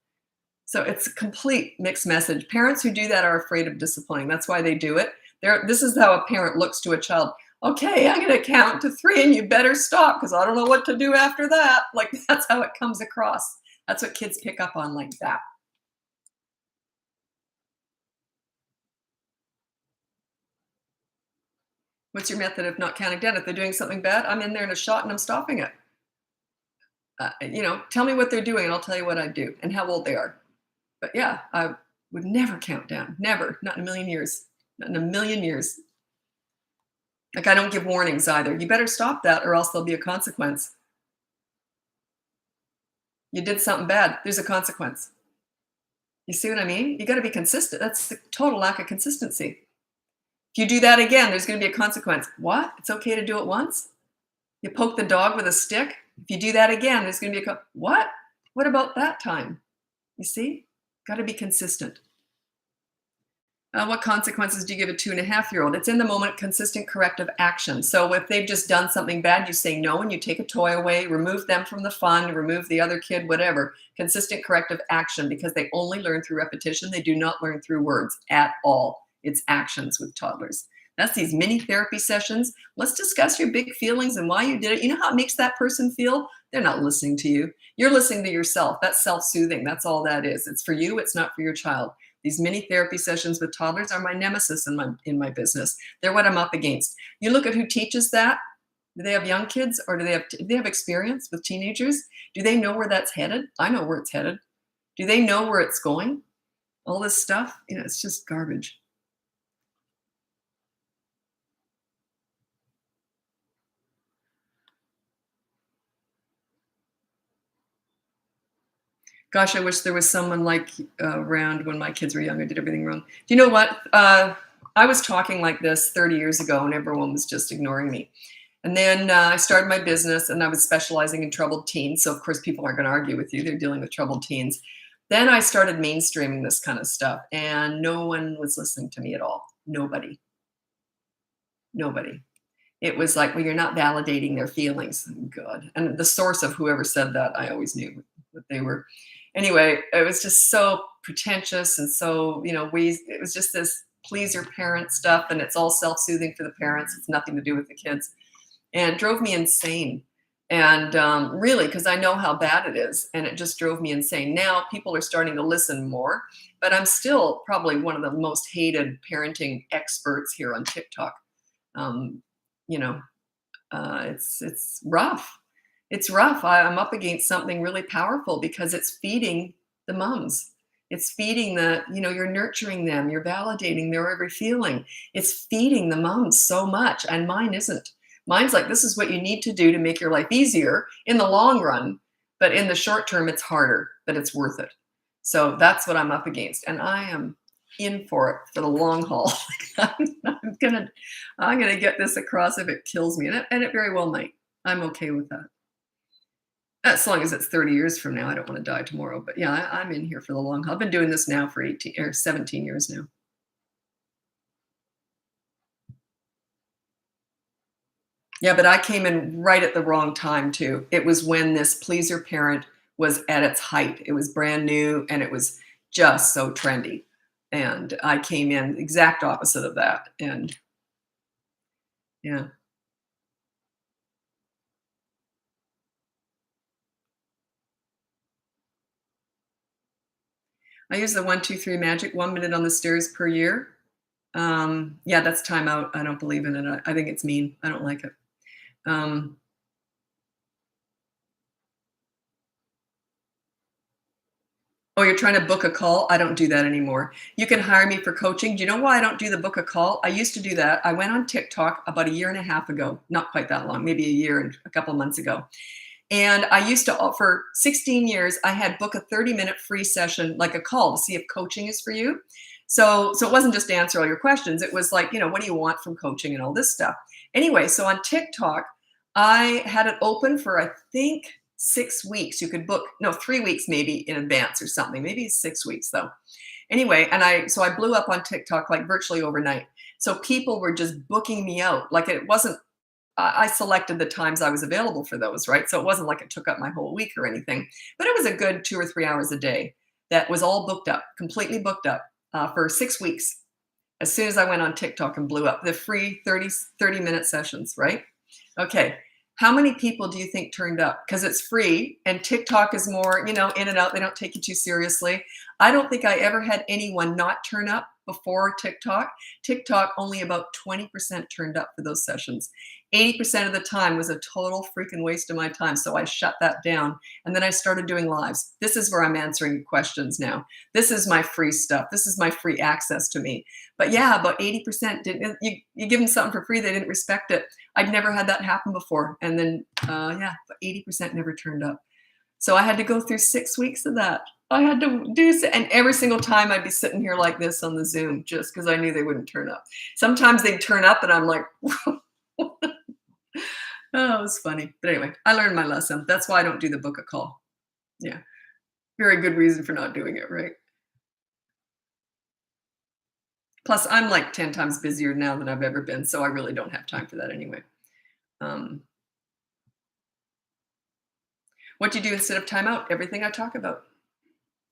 So it's a complete mixed message. Parents who do that are afraid of disciplining. That's why they do it. This is how a parent looks to a child. Okay, I'm going to count to 3 and you better stop because I don't know what to do after that. Like that's how it comes across. That's what kids pick up on like that. What's your method of not counting down? If they're doing something bad, I'm in there in a shot and I'm stopping it. Tell me what they're doing and I'll tell you what I do and how old they are. But yeah, I would never count down. Never. Not in a million years. Not in a million years. Like I don't give warnings either. You better stop that or else there'll be a consequence. You did something bad. There's a consequence. You see what I mean? You got to be consistent. That's the total lack of consistency. If you do that again, there's going to be a consequence. What? It's okay to do it once? You poke the dog with a stick? If you do that again, there's going to be what? What about that time? You see? Got to be consistent. What consequences do you give a 2.5-year-old? It's in the moment, consistent corrective action. So if they've just done something bad, you say no and you take a toy away, remove them from the fun, remove the other kid, whatever. Consistent corrective action, because they only learn through repetition. They do not learn through words at all. It's actions with toddlers. That's these mini therapy sessions. Let's discuss your big feelings and why you did it. You know how it makes that person feel? They're not listening to you. You're listening to yourself. That's self-soothing. That's all that is. It's for you. It's not for your child. These mini therapy sessions with toddlers are my nemesis in my business. They're what I'm up against. You look at who teaches that. Do they have young kids, or do they have experience with teenagers? Do they know where that's headed? I know where it's headed. Do they know where it's going? All this stuff, it's just garbage. Gosh, I wish there was someone like around when my kids were young. I did everything wrong. Do you know what? I was talking like this 30 years ago, and everyone was just ignoring me. And then I started my business, and I was specializing in troubled teens. So, of course, people aren't going to argue with you. They're dealing with troubled teens. Then I started mainstreaming this kind of stuff, and no one was listening to me at all. Nobody. Nobody. It was like, well, you're not validating their feelings. God. And the source of whoever said that, I always knew what they were. Anyway, it was just so pretentious and so, it was just this please your parent stuff, and it's all self-soothing for the parents. It's nothing to do with the kids. And it drove me insane. And really, because I know how bad it is, and it just drove me insane. Now people are starting to listen more, but I'm still probably one of the most hated parenting experts here on TikTok. Um, you know, it's rough. It's rough. I'm up against something really powerful because it's feeding the moms. It's feeding you're nurturing them, you're validating their every feeling. It's feeding the moms so much, and mine isn't. Mine's like, this is what you need to do to make your life easier in the long run, but in the short term, it's harder, but it's worth it. So that's what I'm up against, and I am in for it for the long haul. I'm gonna get this across if it kills me, and it very well might. I'm okay with that. As long as it's 30 years from now. I don't want to die tomorrow, but yeah, I'm in here for the long haul. I've been doing this now for 18 or 17 years now. Yeah, but I came in right at the wrong time too. It was when this pleaser parent was at its height. It was brand new and it was just so trendy. And I came in exact opposite of that. And yeah. I use the 1, 2, 3 magic, 1 minute on the stairs per year. Yeah, that's time out. I don't believe in it. I think it's mean. I don't like it. Um, Oh, you're trying to book a call? I don't do that anymore. You can hire me for coaching. Do you know why I don't do the book a call? I used to do that. I went on TikTok about a year and a half ago, not quite that long, maybe a year and a couple of months ago. And I used to, for 16 years, I had book a 30-minute free session, like a call to see if coaching is for you. So it wasn't just to answer all your questions. It was like, what do you want from coaching and all this stuff. Anyway, so on TikTok, I had it open for, I think, 6 weeks. You could book, no, 3 weeks maybe in advance or something, maybe 6 weeks though. Anyway, and I blew up on TikTok like virtually overnight. So people were just booking me out. Like it wasn't, I selected the times I was available for those, right? So it wasn't like it took up my whole week or anything, but it was a good 2 or 3 hours a day that was all booked up, completely booked up for 6 weeks. As soon as I went on TikTok and blew up the free 30-minute sessions, right? Okay. How many people do you think turned up? Because it's free and TikTok is more, in and out. They don't take you too seriously. I don't think I ever had anyone not turn up before TikTok. TikTok, only about 20% turned up for those sessions. 80% of the time was a total freaking waste of my time. So I shut that down. And then I started doing lives. This is where I'm answering questions now. This is my free stuff. This is my free access to me. But yeah, about 80% didn't. You give them something for free, they didn't respect it. I'd never had that happen before. And then, 80% never turned up. So I had to go through 6 weeks of that. I had to do and every single time I'd be sitting here like this on the Zoom just because I knew they wouldn't turn up. Sometimes they'd turn up and I'm like, oh, it was funny. But anyway, I learned my lesson. That's why I don't do the book a call. Yeah. Very good reason for not doing it, right? Plus, I'm like 10 times busier now than I've ever been, so I really don't have time for that anyway. Um, what do you do instead of timeout? Everything I talk about.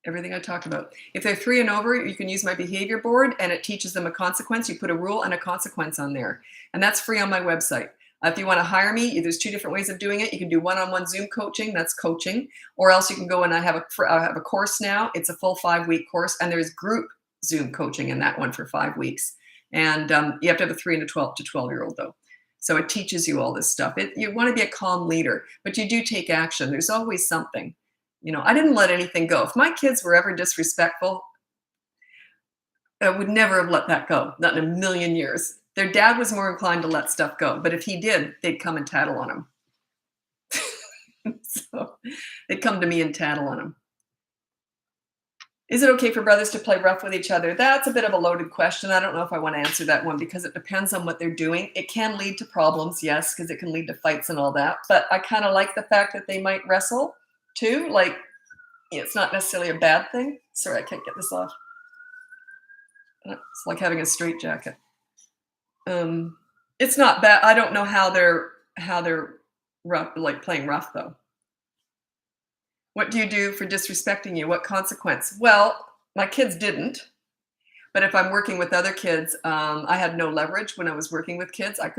Everything I talk about. If they're 3 and over, you can use my behavior board and it teaches them a consequence. You put a rule and a consequence on there. And that's free on my website. If you want to hire me, there's 2 different ways of doing it. You can do one-on-one Zoom coaching, that's coaching, or else you can go and I have a course now. It's a full 5-week course, and there's group Zoom coaching in that one for 5 weeks. And you have to have a 3 and a 12 to 12-year-old though. So it teaches you all this stuff. You want to be a calm leader, but you do take action. There's always something. I didn't let anything go. If my kids were ever disrespectful, I would never have let that go, not in a million years. Their dad was more inclined to let stuff go, but if he did, they'd come and tattle on him. So they'd come to me and tattle on him. Is it okay for brothers to play rough with each other? That's a bit of a loaded question. I don't know if I want to answer that one because it depends on what they're doing. It can lead to problems, yes, because it can lead to fights and all that. But I kind of like the fact that they might wrestle too. Like, it's not necessarily a bad thing. Sorry, I can't get this off. It's like having a straitjacket. It's not bad. I don't know how they're rough, like playing rough though. What do you do for disrespecting you? What consequence? Well, my kids didn't. But if I'm working with other kids, I had no leverage when I was working with kids. I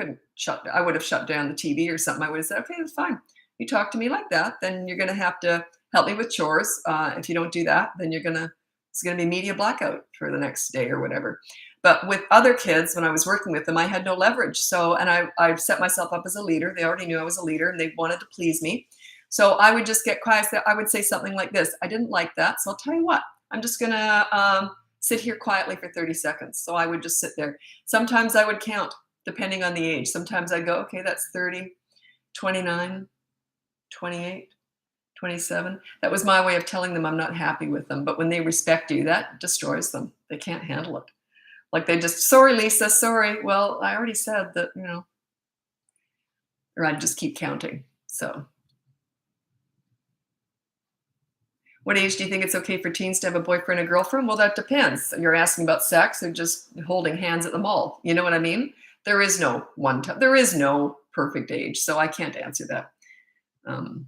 would have shut down the TV or something. I would have said, okay, that's fine. You talk to me like that, then you're going to have to help me with chores. If you don't do that, then it's going to be media blackout for the next day or whatever. But with other kids, when I was working with them, I had no leverage. And I set myself up as a leader. They already knew I was a leader and they wanted to please me. So I would just get quiet. I would say something like this. I didn't like that. So I'll tell you what, I'm just going to sit here quietly for 30 seconds. So I would just sit there. Sometimes I would count depending on the age. Sometimes I'd go, okay, that's 30, 29, 28, 27. That was my way of telling them I'm not happy with them. But when they respect you, that destroys them. They can't handle it. Like they just, sorry, Lisa, sorry. Well, I already said that, or I'd just keep counting. So what age do you think it's okay for teens to have a boyfriend or girlfriend? Well, that depends. You're asking about sex or just holding hands at the mall. You know what I mean? There is no there is no perfect age. So I can't answer that. What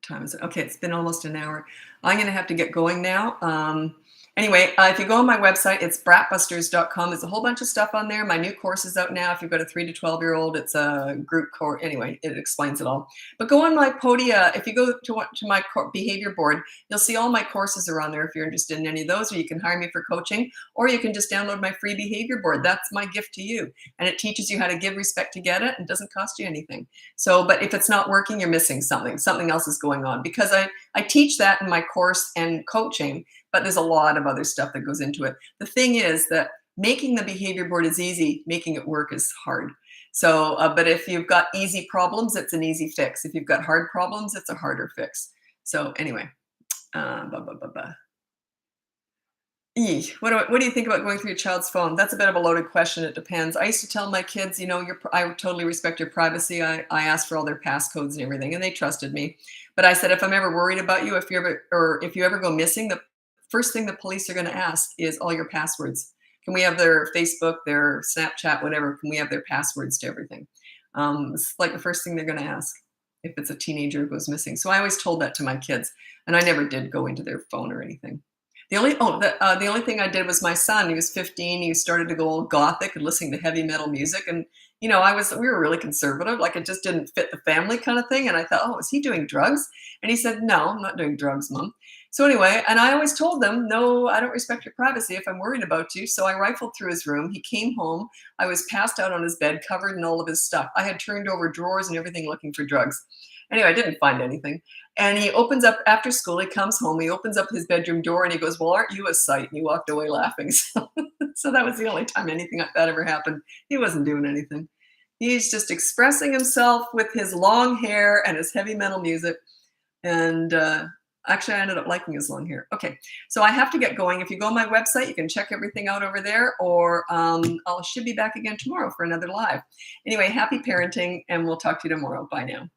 time is it? Okay, it's been almost an hour. I'm going to have to get going now. Anyway, if you go on my website, it's bratbusters.com. There's a whole bunch of stuff on there. My new course is out now. If you've got a 3 to 12-year-old, it's a group course. Anyway, it explains it all. But go on my Podia. If you go to my behavior board, you'll see all my courses are on there if you're interested in any of those, or you can hire me for coaching, or you can just download my free behavior board. That's my gift to you. And it teaches you how to give respect to get it and doesn't cost you anything. So, but if it's not working, you're missing something. Something else is going on because I teach that in my course and coaching. But there's a lot of other stuff that goes into it. The thing is that making the behavior board is easy, making it work is hard. So, but if you've got easy problems, it's an easy fix. If you've got hard problems, it's a harder fix. So anyway, What do you think about going through your child's phone? That's a bit of a loaded question. It depends. I used to tell my kids, I totally respect your privacy. I asked for all their passcodes and everything, and they trusted me. But I said, if I'm ever worried about you, if you ever go missing, the first thing the police are going to ask is all your passwords. Can we have their Facebook, their Snapchat, whatever? Can we have their passwords to everything? It's like the first thing they're going to ask if it's a teenager who goes missing. So I always told that to my kids, and I never did go into their phone or anything. The only thing I did was my son. He was 15. He started to go all gothic and listening to heavy metal music, and we were really conservative. Like it just didn't fit the family kind of thing. And I thought, oh, is he doing drugs? And he said, no, I'm not doing drugs, Mom. So anyway, and I always told them, no, I don't respect your privacy if I'm worried about you. So I rifled through his room. He came home. I was passed out on his bed, covered in all of his stuff. I had turned over drawers and everything looking for drugs. Anyway, I didn't find anything. And he opens up after school. He comes home. He opens up his bedroom door and he goes, well, aren't you a sight? And he walked away laughing. So that was the only time anything like that ever happened. He wasn't doing anything. He's just expressing himself with his long hair and his heavy metal music. And actually, I ended up liking his long hair. Okay, so I have to get going. If you go on my website, you can check everything out over there, or should be back again tomorrow for another live. Anyway, happy parenting, and we'll talk to you tomorrow. Bye now.